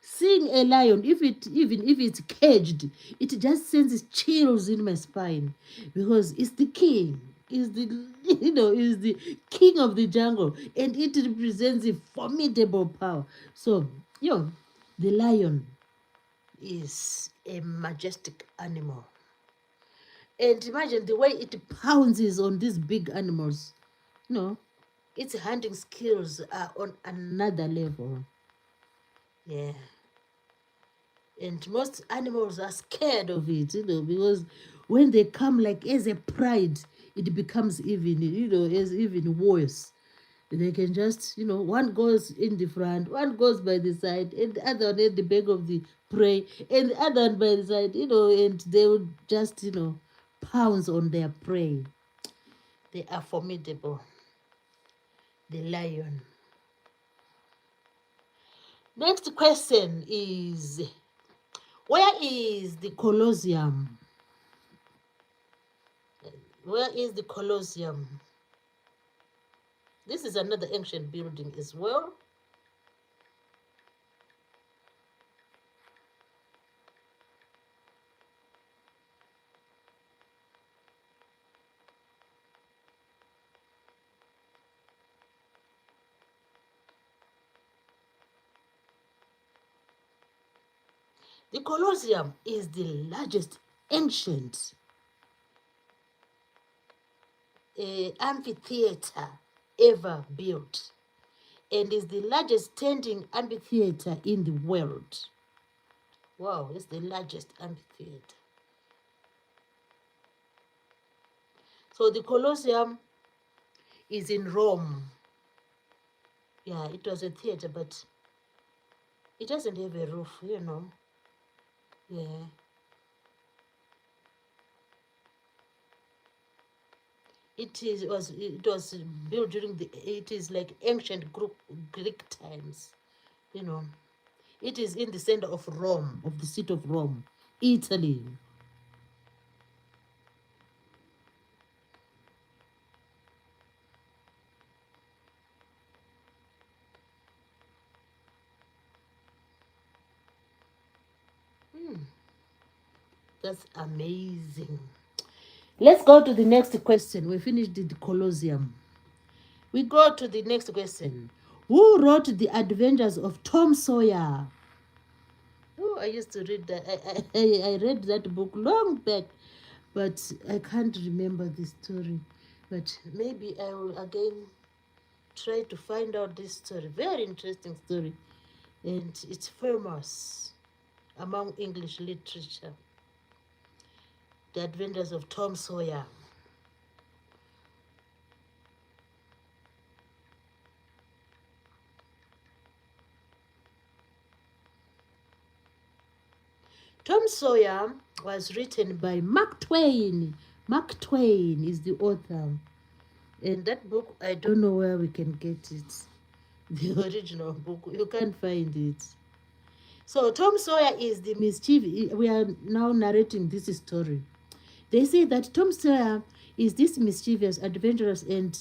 seeing a lion, even if it's caged, it just sends chills in my spine, because it's the king, is the is the king of the jungle, and it represents a formidable power. So the lion is a majestic animal, and imagine the way it pounces on these big animals. Its hunting skills are on another level. Yeah. And most animals are scared of it, because when they come like as a pride, it becomes as even worse. They can just, one goes in the front, one goes by the side, and the other one at the back of the prey, and the other one by the side, and they would just, pounce on their prey. They are formidable. The lion. Next question is, where is the Colosseum? Where is the Colosseum? This is another ancient building as well. The Colosseum is the largest ancient amphitheater ever built, and is the largest standing amphitheater in the world. Wow, it's the largest amphitheater. So the Colosseum is in Rome. Yeah, it was a theater, but it doesn't have a roof, Yeah. It was built during it is like ancient Greek times, It is in the center of Rome, of the city of Rome, Italy. That's amazing. Let's go to the next question. We finished the Colosseum. We go to the next question. Who wrote The Adventures of Tom Sawyer? Oh, I used to read that. I read that book long back, but I can't remember the story. But maybe I will again try to find out this story. Very interesting story, and it's famous among English literature. The Adventures of Tom Sawyer. Tom Sawyer was written by Mark Twain. Mark Twain is the author. And that book, I don't know where we can get it. The original book, you can't find it. So Tom Sawyer is the mischief. We are now narrating this story. They say that Tom Sawyer is this mischievous, adventurous, and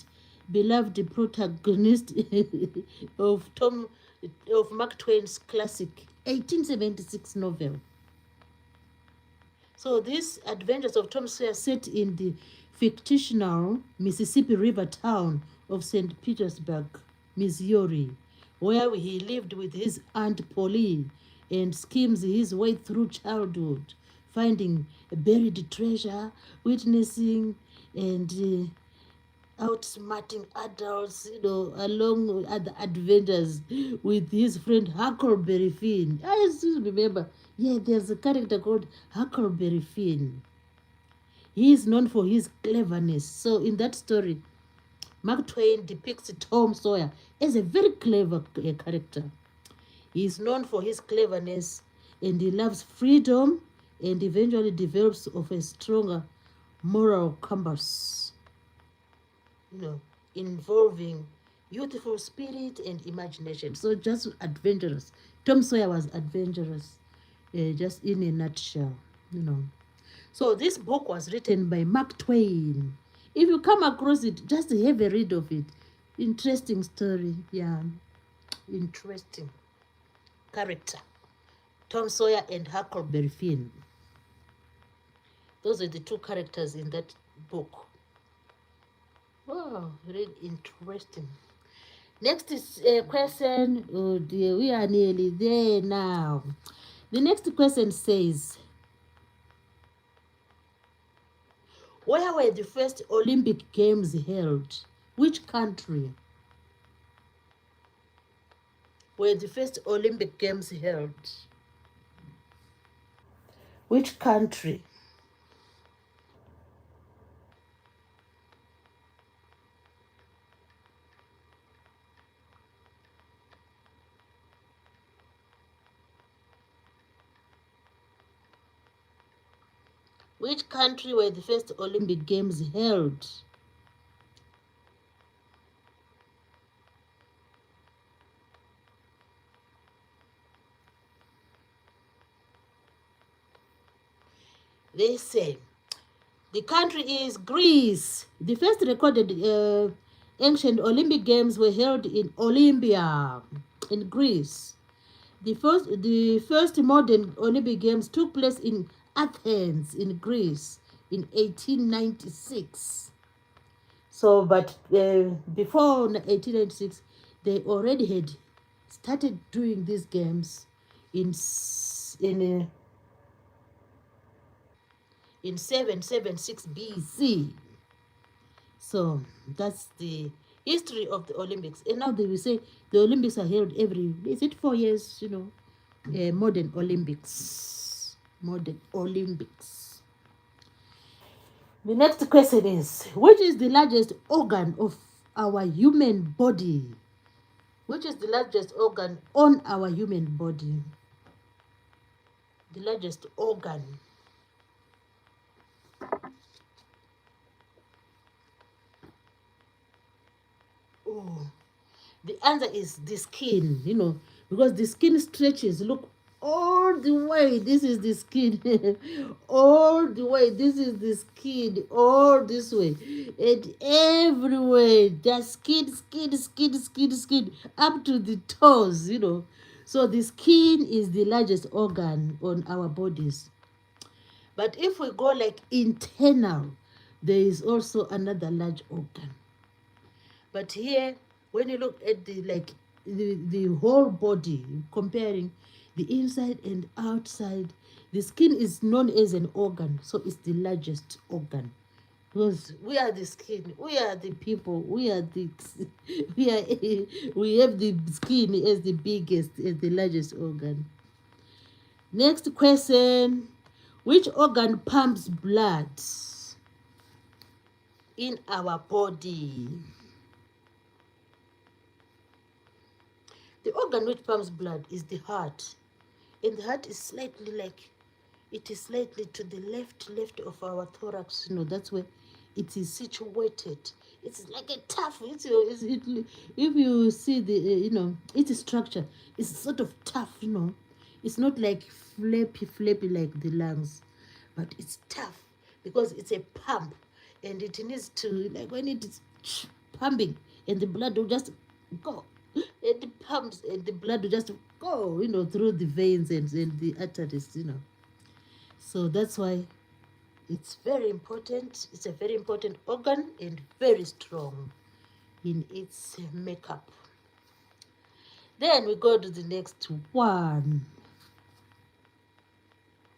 beloved protagonist of Mark Twain's classic 1876 novel. So these adventures of Tom Sawyer set in the fictional Mississippi River town of St. Petersburg, Missouri, where he lived with his Aunt Polly and schemes his way through childhood, finding a buried treasure, witnessing and outsmarting adults, along with other adventures with his friend Huckleberry Finn. I still remember, yeah, there's a character called Huckleberry Finn. He is known for his cleverness. So in that story, Mark Twain depicts Tom Sawyer as a very clever character. He is known for his cleverness and he loves freedom and eventually develops of a stronger moral compass, involving youthful spirit and imagination. So just adventurous. Tom Sawyer was adventurous, just in a nutshell. So this book was written by Mark Twain. If you come across it, just have a read of it. Interesting story, yeah. Interesting character. Tom Sawyer and Huckleberry Finn. Those are the two characters in that book. Wow, really interesting. Next is a question. Oh dear, we are nearly there now. The next question says, where were the first Olympic Games held? Which country were the first Olympic Games held? Which country? Which country were the first Olympic Games held? They say the country is Greece. The first recorded ancient Olympic Games were held in Olympia, in Greece. The first modern Olympic Games took place in Athens, in Greece, in 1896. So, but before 1896, they already had started doing these games in 776 BC. So that's the history of the Olympics. And now they will say the Olympics are held every, is it 4 years, modern Olympics. Modern Olympics. The next question is, which is the largest organ of our human body? Which is the largest organ on our human body? The largest organ. Oh, the answer is the skin, because the skin stretches. Look, all the way, this is the skin. All the way, this is the skin. All this way. And everywhere, the skin, up to the toes, So the skin is the largest organ on our bodies. But if we go like internal, there is also another large organ. But here, when you look at the whole body, comparing the inside and outside. The skin is known as an organ, so it's the largest organ. Because we are the skin, we are the people, we are the we are we have the skin as the biggest, as the largest organ. Next question. Which organ pumps blood in our body? The organ which pumps blood is the heart. And the heart is slightly like, it is slightly to the left of our thorax. That's where it is situated. It's like a tough, if you see the, its structure, it's sort of tough, It's not like flappy like the lungs, but it's tough because it's a pump, and it needs to, like when it is pumping, and the blood will just go. It pumps, and the blood will just go, through the veins and the arteries, So that's why it's very important. It's a very important organ and very strong in its makeup. Then we go to the next one.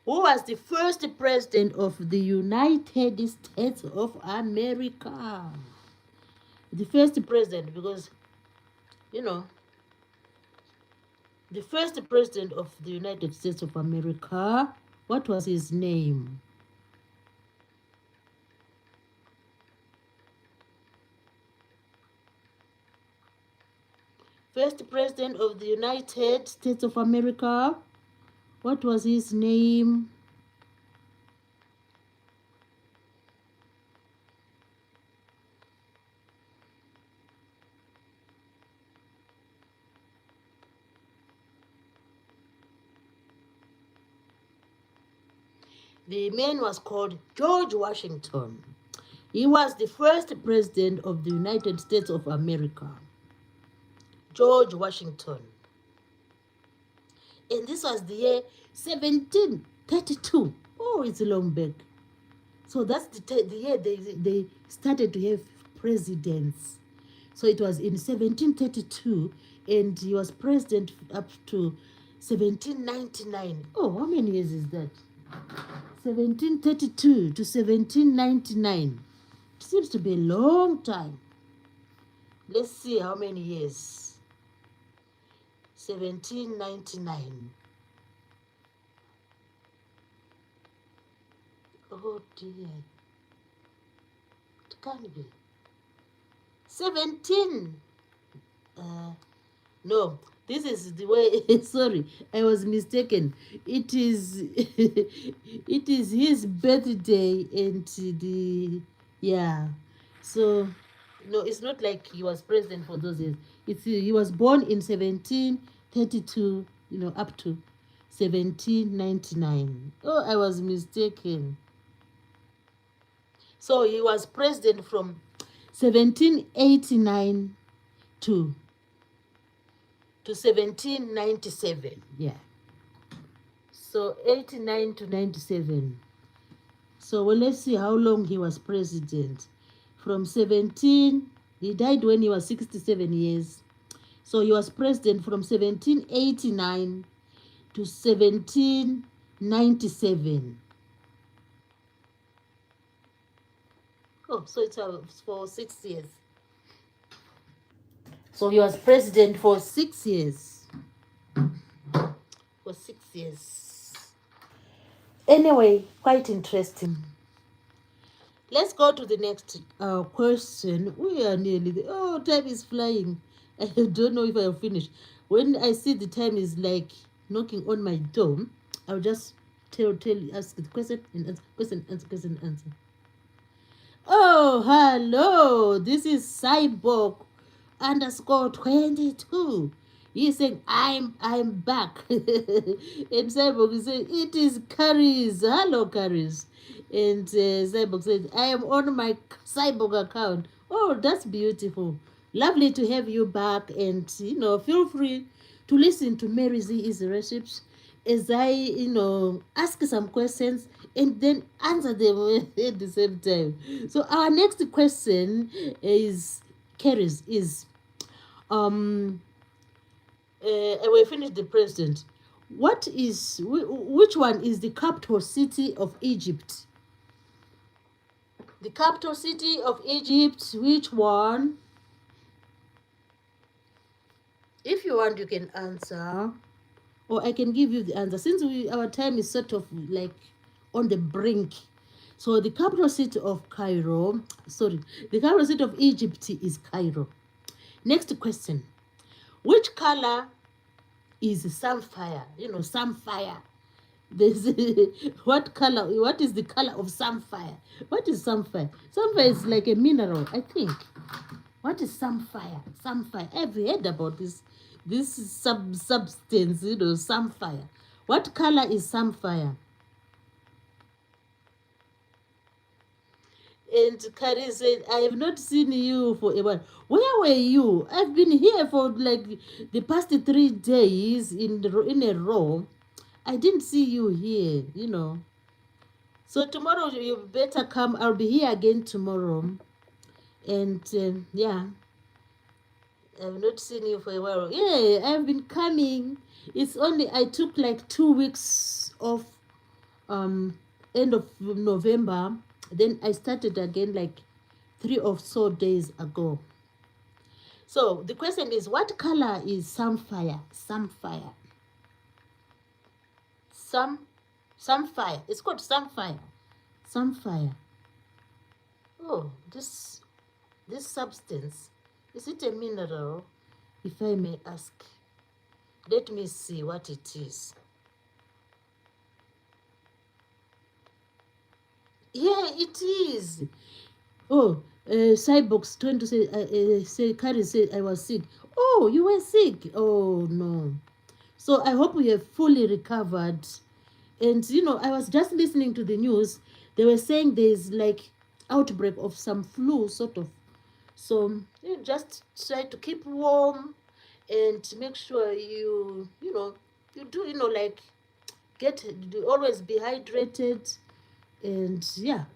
Who was the first president of the United States of America? The first president, because, the first president of the United States of America, what was his name? First president of the United States of America, what was his name? The man was called George Washington. He was the first president of the United States of America. George Washington. And this was the year 1732. Oh, it's long back. So that's the year they started to have presidents. So it was in 1732, and he was president up to 1799. Oh, how many years is that? 1732 to 1799. It seems to be a long time. Let's see how many years. 1799. Oh dear. It can't be. 17. No, this is the way. Sorry, I was mistaken. It is it is his birthday, and so no, it's not like he was president for those years. He was born in 1732, up to 1799. Oh, I was mistaken. So he was president from 1789 to 1797. Yeah. So 89 to 97. So let's see how long he was president. From 17, he died when he was 67 years. So he was president from 1789 to 1797. Oh, so it's for 6 years. So he was president for 6 years. For 6 years. Anyway, quite interesting. Let's go to the next question. We are nearly there. Oh, time is flying. I don't know if I'll finish. When I see the time is like knocking on my door, I'll just ask the question and answer, question, answer. Oh, hello. This is Cyborg _22. He's saying, I'm back. And Cyborg is saying, it is Caris. Hello, Caris. And Cyborg said, I am on my Cyborg account. Oh, that's beautiful. Lovely to have you back. And, feel free to listen to Mary Z Easy Recipes as I, ask some questions and then answer them at the same time. So our next question is, Caris, is, I will finish the president. Which one is the capital city of Egypt? The capital city of Egypt, which one? If you want, you can answer, or I can give you the answer. Since our time is sort of like on the brink. So the capital city of the capital city of Egypt is Cairo. Next question. Which color is samphire? Samphire. There's what is the color of samphire? What is samphire? Samphire is like a mineral, I think. What is samphire? Samphire. Have you heard about this substance, samphire? What color is samphire? And Kari said, I have not seen you for a while. Where were you? I've been here for like the past 3 days in a row. I didn't see you here. So tomorrow you better come. I'll be here again tomorrow. And yeah, I've not seen you for a while. Yeah, I've been coming. It's only I took like 2 weeks off end of November. Then I started again like 3 or so days ago. So the question is, what color is samphire? Samphire. Samphire. It's called samphire. Samphire. Oh, this substance, is it a mineral, if I may ask? Let me see what it is. Yeah, it is. Oh, Cybox trying to say Kari said I was sick. Oh, you were sick. Oh no. So I hope you have fully recovered. And I was just listening to the news. They were saying there's like outbreak of some flu sort of. So you just try to keep warm and make sure you do like always be hydrated, and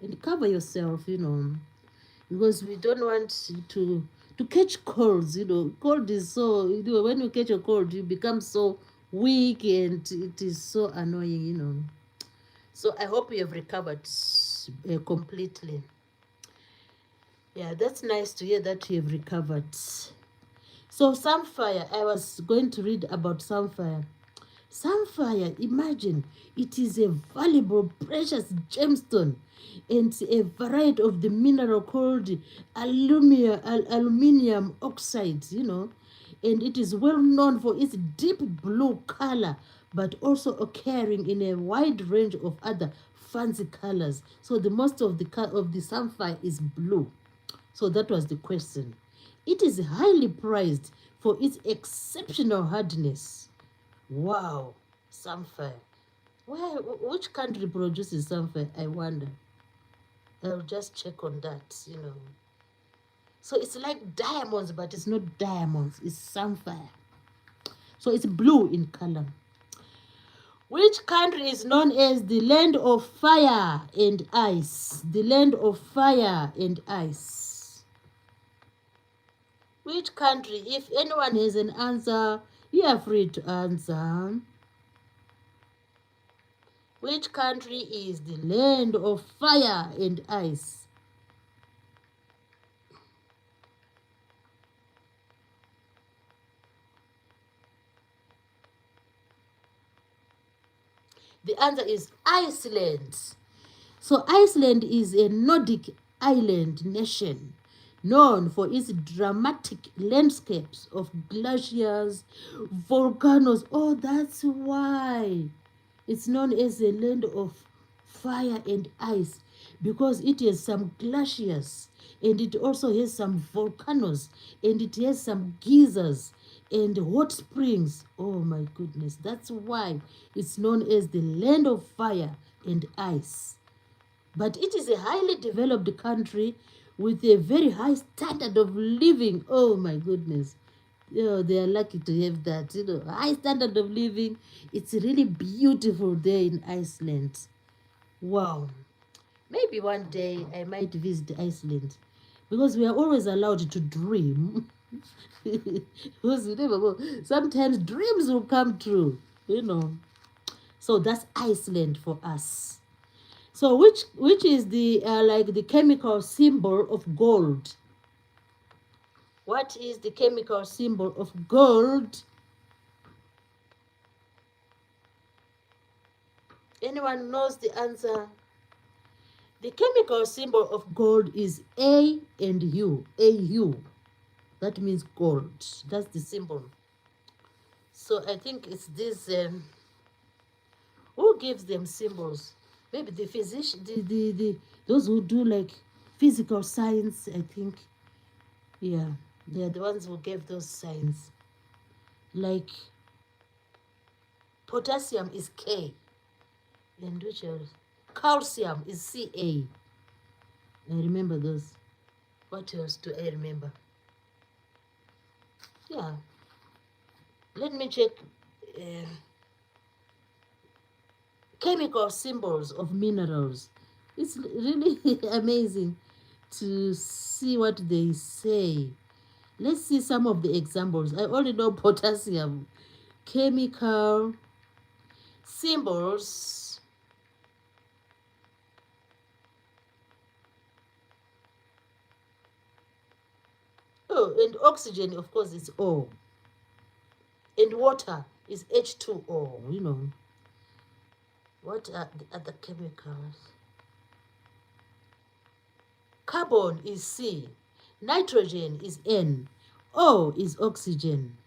and cover yourself, because we don't want to catch colds. Cold is so, when you catch a cold you become so weak and it is so annoying. So I hope you have recovered completely. Yeah, that's nice to hear that you have recovered. So samphire, I was going to read about samphire. Samphire, imagine, it is a valuable, precious gemstone and a variety of the mineral called aluminium oxide, and it is well known for its deep blue color, but also occurring in a wide range of other fancy colors. So the most of the samphire is blue. So that was the question. It is highly prized for its exceptional hardness. Wow, samphire. Which country produces samphire? I wonder. I'll just check on that. So it's like diamonds, but it's not diamonds. It's samphire. So it's blue in color. Which country is known as the land of fire and ice? The land of fire and ice. Which country? If anyone has an answer, you are free to answer. Which country is the land of fire and ice? The answer is Iceland. So Iceland is a Nordic island nation known for its dramatic landscapes of glaciers, volcanoes. Oh, that's why it's known as a land of fire and ice, because it has some glaciers and it also has some volcanoes and it has some geysers and hot springs. Oh my goodness, that's why it's known as the land of fire and ice. But it is a highly developed country with a very high standard of living. Oh my goodness. They are lucky to have that. High standard of living. It's really beautiful there in Iceland. Wow. Maybe one day I might visit Iceland, because we are always allowed to dream. Because you never know. Sometimes dreams will come true. you know. So that's Iceland for us. So which is the like the chemical symbol of gold? What is the chemical symbol of gold? Anyone knows the answer? The chemical symbol of gold is A and U. AU. That means gold. That's the symbol. So I think it's this. Who gives them symbols? Maybe the physician, the those who do like physical science. I think, yeah, they're the ones who gave those signs. Like potassium is K, and which else? Calcium is Ca. I remember those. What else do I remember? Yeah, let me check. Uh, Chemical symbols of minerals. It's really amazing to see what they say. Let's see some of the examples. I only know potassium. Chemical symbols. Oh, and oxygen, of course, is O. And water is H2O, you know. What are the other chemicals? Carbon is C. Nitrogen is N. O is oxygen.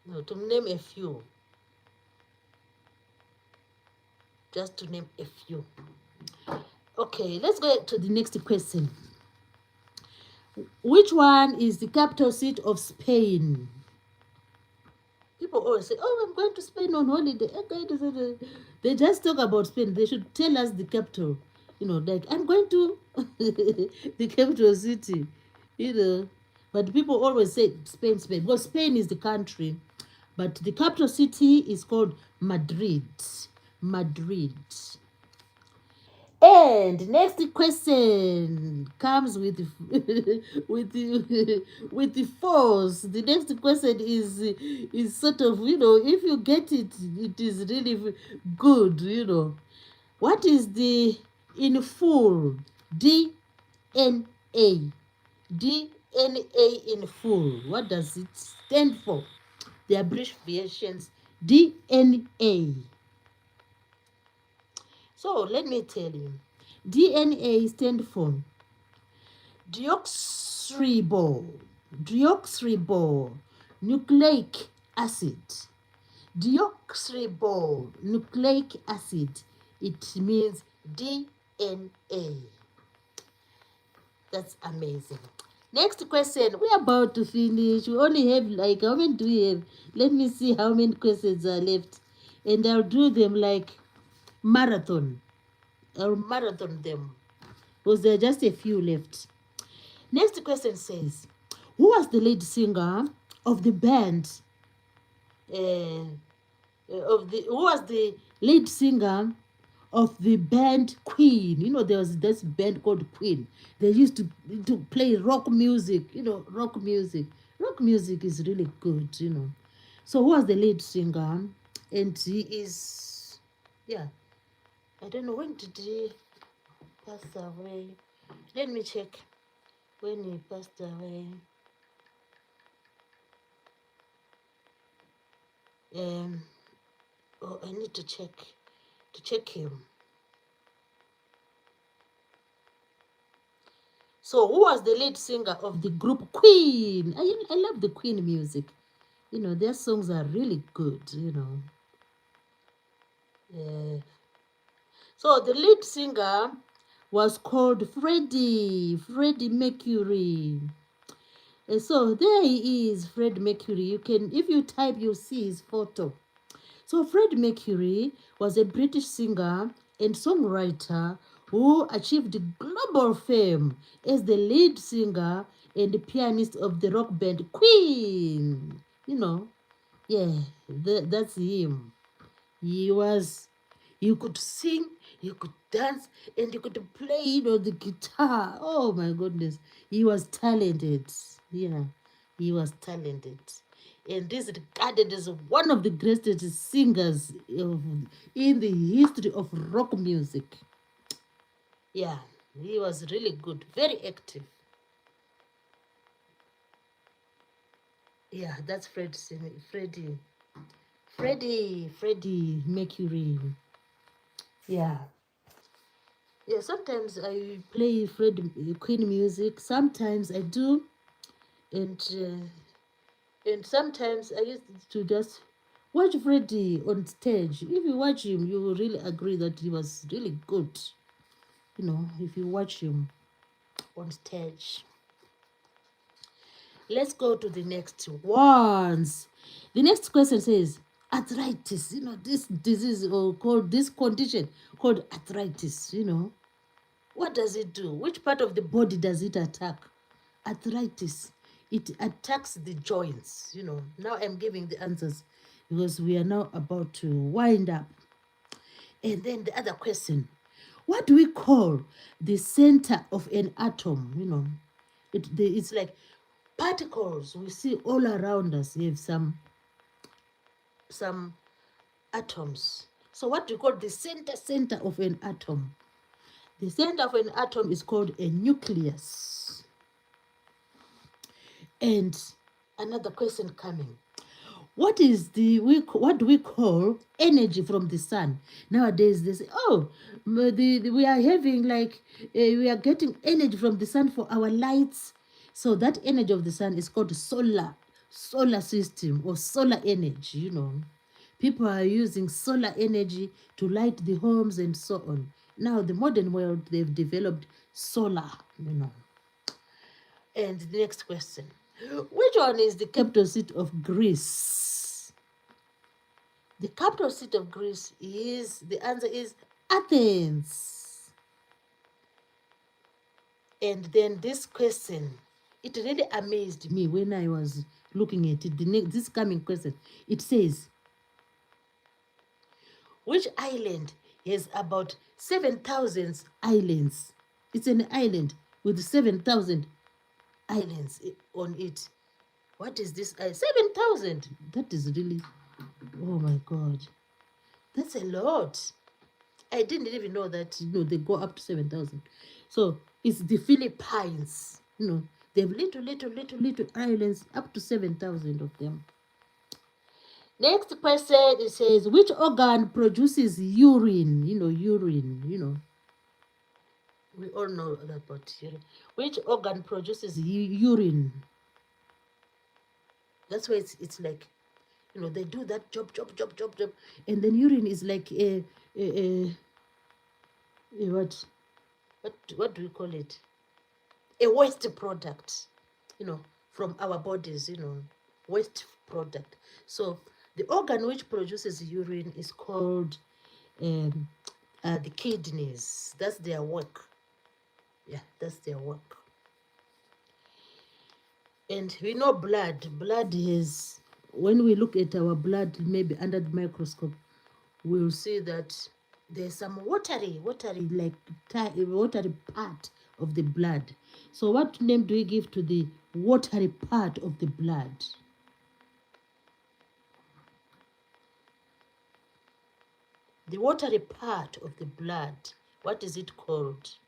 No, to name a few. Just to name a few. Okay, let's go to the next question. Which one is the capital city of Spain? People always say, "Oh, I'm going to Spain on holiday." They just talk about Spain. They should tell us the capital. You know, like I'm going to the capital city. You know, but people always say Spain, Spain. Because Spain is the country, but the capital city is called Madrid. Madrid. And next question comes with with with the force. The next question is sort of, you know, if you get it, it is really good. You know, what is the in full DNA? DNA in full. What does it stand for? The abbreviations DNA. So let me tell you, DNA stands for deoxyribonucleic acid. Deoxyribonucleic acid. It means DNA. That's amazing. Next question. We're about to finish. We only have like, how many do we have? Let me see how many questions are left. And I'll do them like marathon. I'll marathon them because there are just a few left. Next question says, who was the lead singer of the band? Who was the lead singer of the band Queen? You know, there was this band called Queen. They used to play rock music. You know, rock music. Rock music is really good. You know. So who was the lead singer? And he is, yeah. I don't know, when did he pass away? Let me check when he passed away. Oh, I need to check him. So who was the lead singer of the group Queen? I love the Queen music. You know, their songs are really good, you know. Yeah. So the lead singer was called Freddie Mercury. And so there he is, Freddie Mercury. You can, if you type, you'll see his photo. So Freddie Mercury was a British singer and songwriter who achieved global fame as the lead singer and pianist of the rock band Queen. You know, yeah, that's him. He was, you could sing, you could dance, and you could play, you know, the guitar. Oh my goodness, he was talented. Yeah, he was talented. and is regarded as one of the greatest singers in the history of rock music. Yeah, he was really good, very active. Yeah, that's Freddie Mercury. Yeah. Yeah, sometimes I play Queen music. Sometimes I do, and sometimes I used to just watch Freddie on stage. If you watch him, you will really agree that he was really good. You know, if you watch him on stage. Let's go to the next ones. The next question says arthritis. You know, this disease or called this condition called arthritis. You know, what does it do? Which part of the body does it attack? Arthritis. It attacks the joints. You know, now I'm giving the answers because we are now about to wind up. And then the other question, what do we call the center of an atom? You know, it's like particles we see all around us. We have some atoms. So what do you call the center of an atom? The center of an atom is called a nucleus. And another question coming. What do we call energy from the sun? Nowadays they say, oh, we are having we are getting energy from the sun for our lights. So that energy of the sun is called solar system or solar energy. You know, people are using solar energy to light the homes and so on. Now the modern world, they've developed solar. You know. And the next question, which one is the capital city of Greece? The capital city of Greece the answer is Athens. And then this question, it really amazed me when I was looking at it. This coming question, it says, which island has about 7,000 islands? It's an island with 7,000 islands on it. What is this? 7,000. That is really, oh my God. That's a lot. I didn't even know that, you know, they go up to 7,000. So it's the Philippines. You know, they have little islands, up to 7,000 of them. Next question, it says, which organ produces urine? You know, urine, you know. We all know about urine. Which organ produces urine? That's why it's like, you know, they do that job. And then urine is like a what do we call it? A waste product, you know, from our bodies, you know, waste product. So the organ which produces urine is called the kidneys. That's their work. Yeah, that's their work. And we know blood. Blood is, when we look at our blood, maybe under the microscope, we'll see that there's some watery part of the blood. So what name do we give to the watery part of the blood? The watery part of the blood, what is it called?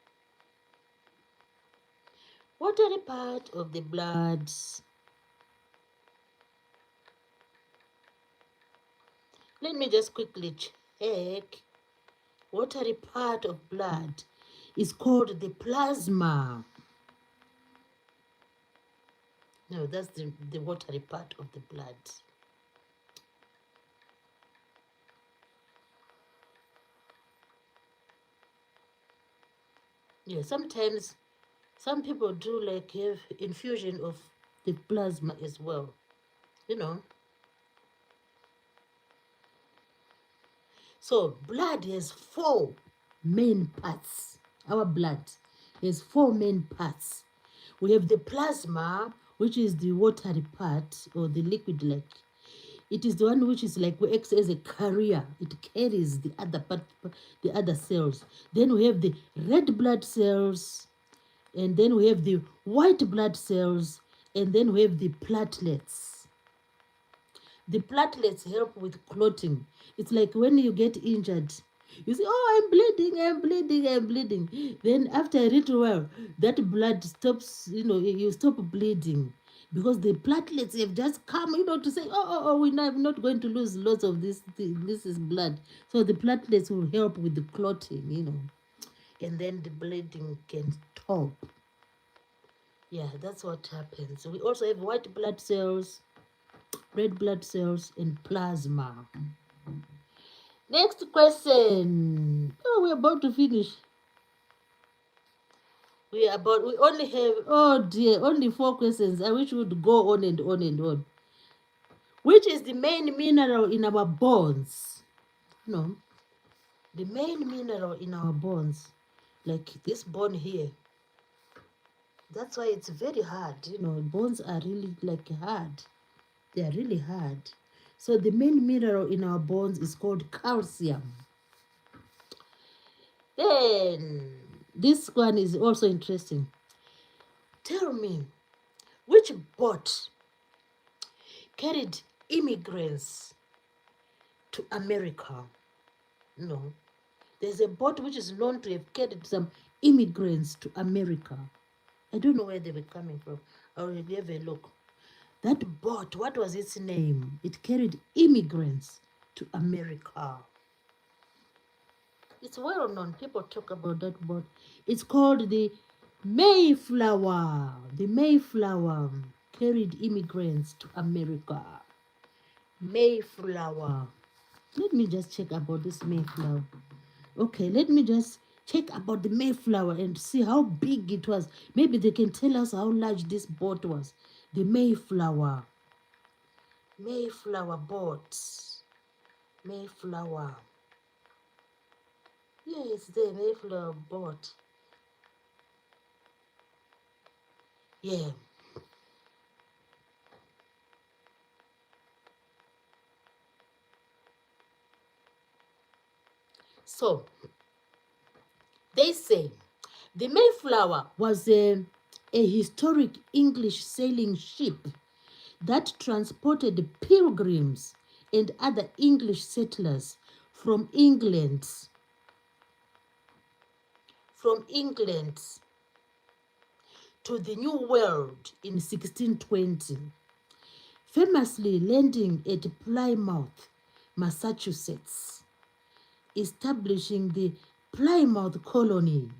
Watery part of the blood. Let me just quickly check. Watery part of blood is called the plasma. No, that's the watery part of the blood. Yeah, sometimes some people do like have infusion of the plasma as well, you know. So blood has 4 main parts. Our blood has 4 main parts. We have the plasma, which is the watery part or the liquid like. It is the one which is like we acts as a carrier. It carries the other part, the other cells. Then we have the red blood cells, and then we have the white blood cells, and then we have the platelets. The platelets help with clotting. It's like when you get injured, you say, "Oh, I'm bleeding, I'm bleeding, I'm bleeding." Then after a little while, that blood stops. You stop bleeding because the platelets have just come. To say, we're not going to lose lots of this. This is blood, so the platelets will help with the clotting. And then the bleeding can stop. Yeah, that's what happens. We also have white blood cells, red blood cells, and plasma. Next question. Oh, we're about to finish. We only have, oh dear, only 4 questions. I wish we would go on and on and on. Which is the main mineral in our bones? No, the main mineral in our bones, like this bone here. That's why it's very hard. Bones are really like hard. They are really hard. So the main mineral in our bones is called calcium. Then this one is also interesting. Tell me, which boat carried immigrants to America? No. There's a boat which is known to have carried some immigrants to America. I don't know where they were coming from. I will have a look. That boat, what was its name? It carried immigrants to America. It's well known. People talk about that boat. It's called the Mayflower. The Mayflower carried immigrants to America. Mayflower. Let me just check about this Mayflower. Okay, let me just check about the Mayflower and see how big it was. Maybe they can tell us how large this boat was. The Mayflower. Mayflower boat. Mayflower. Yeah, it's the Mayflower boat. Yeah. So, they say the Mayflower was a historic English sailing ship that transported pilgrims and other English settlers from England to the New World in 1620, famously landing at Plymouth, Massachusetts, establishing the Plymouth colony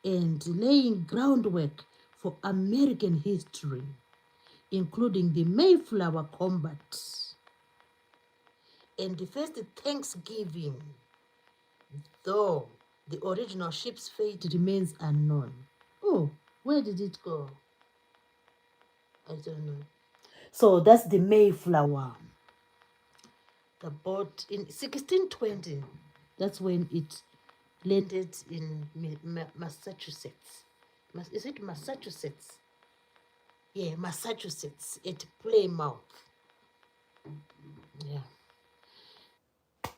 and laying groundwork for American history, including the Mayflower combat and the first Thanksgiving, though the original ship's fate remains unknown. Oh, where did it go? I don't know. So that's the Mayflower. The boat in 1620, that's when it landed in Massachusetts. Is it Massachusetts? Yeah, Massachusetts at Plymouth. Yeah.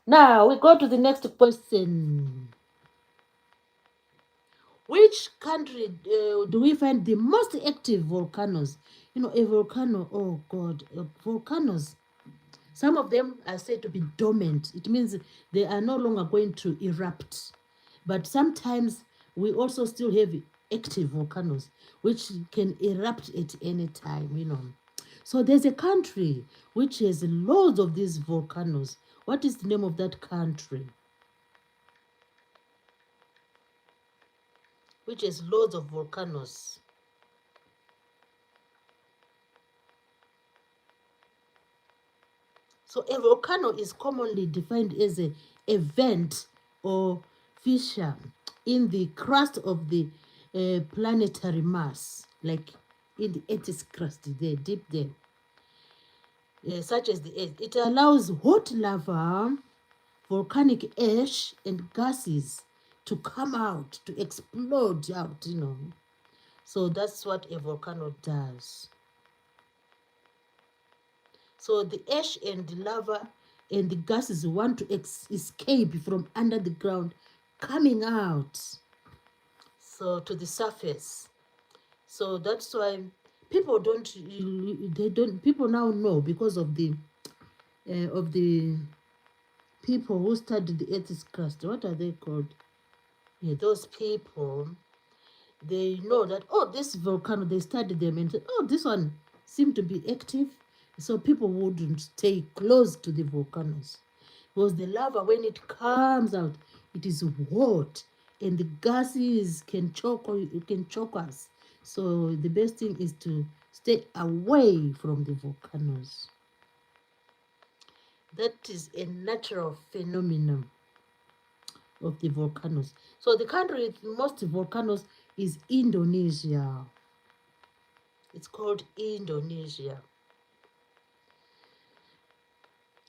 Now we go to the next question. Which country do we find the most active volcanoes? A volcano, oh God, volcanoes. Some of them are said to be dormant. It means they are no longer going to erupt. But sometimes we also still have active volcanoes, which can erupt at any time. So there's a country which has loads of these volcanoes. What is the name of that country? Which has loads of volcanoes. So a volcano is commonly defined as a vent or fissure in the crust of the planetary mass, like in the Earth's crust there, deep there, such as the Earth. It allows hot lava, volcanic ash, and gases to come out, to explode out. So that's what a volcano does. So the ash and the lava and the gases want to escape from under the ground, coming out, so to the surface. So that's why people now know because of the of the people who studied the Earth's crust. What are they called? Yeah, those people, they know that, oh, this volcano, they studied them and said, oh, this one seemed to be active. So people wouldn't stay close to the volcanoes. Because the lava, when it comes out, it is hot and the gases can choke, or it can choke us. So the best thing is to stay away from the volcanoes. That is a natural phenomenon of the volcanoes. So the country with most volcanoes is Indonesia. It's called Indonesia.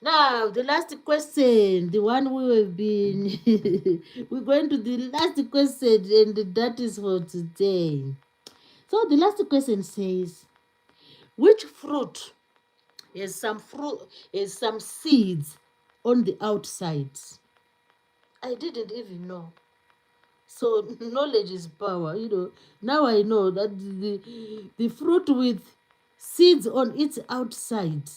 Now, the last question, the one we have been, we're going to the last question, and that is for today. So the last question says, which fruit has some seeds on the outside? I didn't even know. So knowledge is power, Now I know that the fruit with seeds on its outside,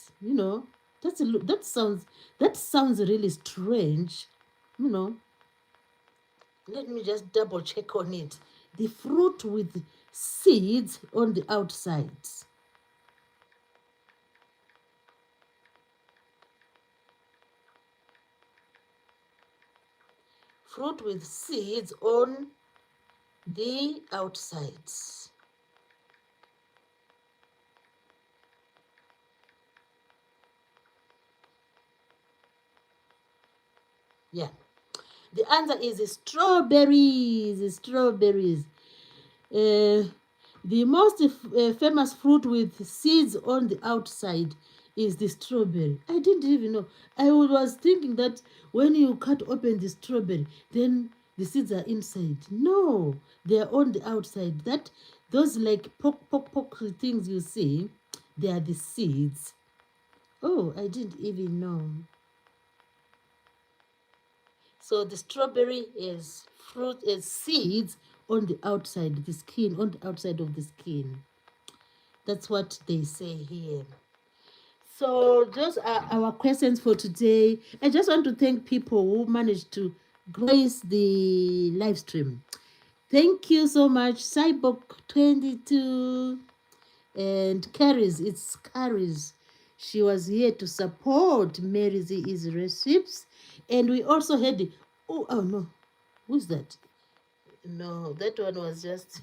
that sounds really strange, you know. Let me just double check on it. The fruit with seeds on the outside. Fruit with seeds on the outsides. Yeah. The answer is strawberries. Strawberries. The most famous fruit with seeds on the outside is the strawberry. I didn't even know. I was thinking that when you cut open the strawberry, then the seeds are inside. No, they are on the outside. Those like poke things you see, they are the seeds. Oh, I didn't even know. So the strawberry is fruit, is seeds on the outside, the skin, on the outside of the skin. That's what they say here. So those are our questions for today. I just want to thank people who managed to grace the live stream. Thank you so much, Cyborg22 and Caris. It's Caris. She was here to support Mary Z Easy Recipes. And we also had, oh no, who's that? No, that one was just.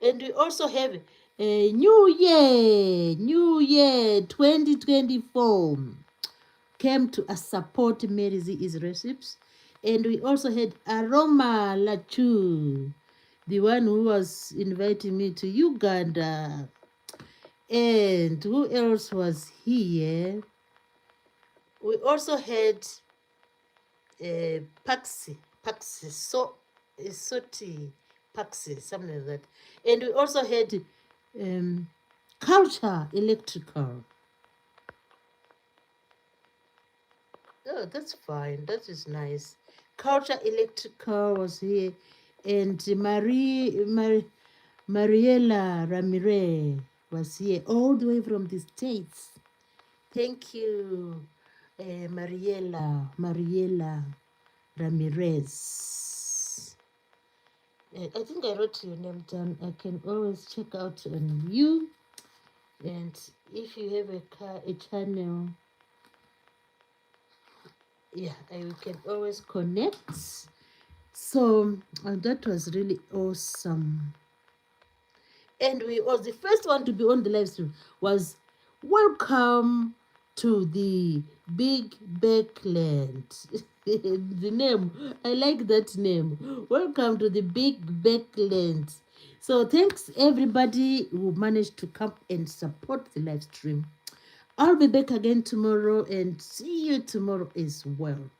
And we also have a New Year 2024 came to support Mary Z Easy Recipes. And we also had Aroma Lachu, the one who was inviting me to Uganda. And who else was here? We also had Paxi, Soti, Paxi, something like that. And we also had Culture Electrical. Oh, that's fine. That is nice. Culture Electrical was here. And Mariela Ramirez was here all the way from the States. Thank you, Mariela Ramirez. I think I wrote your name down. I can always check out on you. And if you have a channel, yeah, we can always connect. So that was really awesome. And we was the first one to be on the live stream was welcome to the Big Backland. The name, I like that name. Welcome to the Big Backland. So thanks everybody who managed to come and support the live stream. I'll be back again tomorrow and see you tomorrow as well.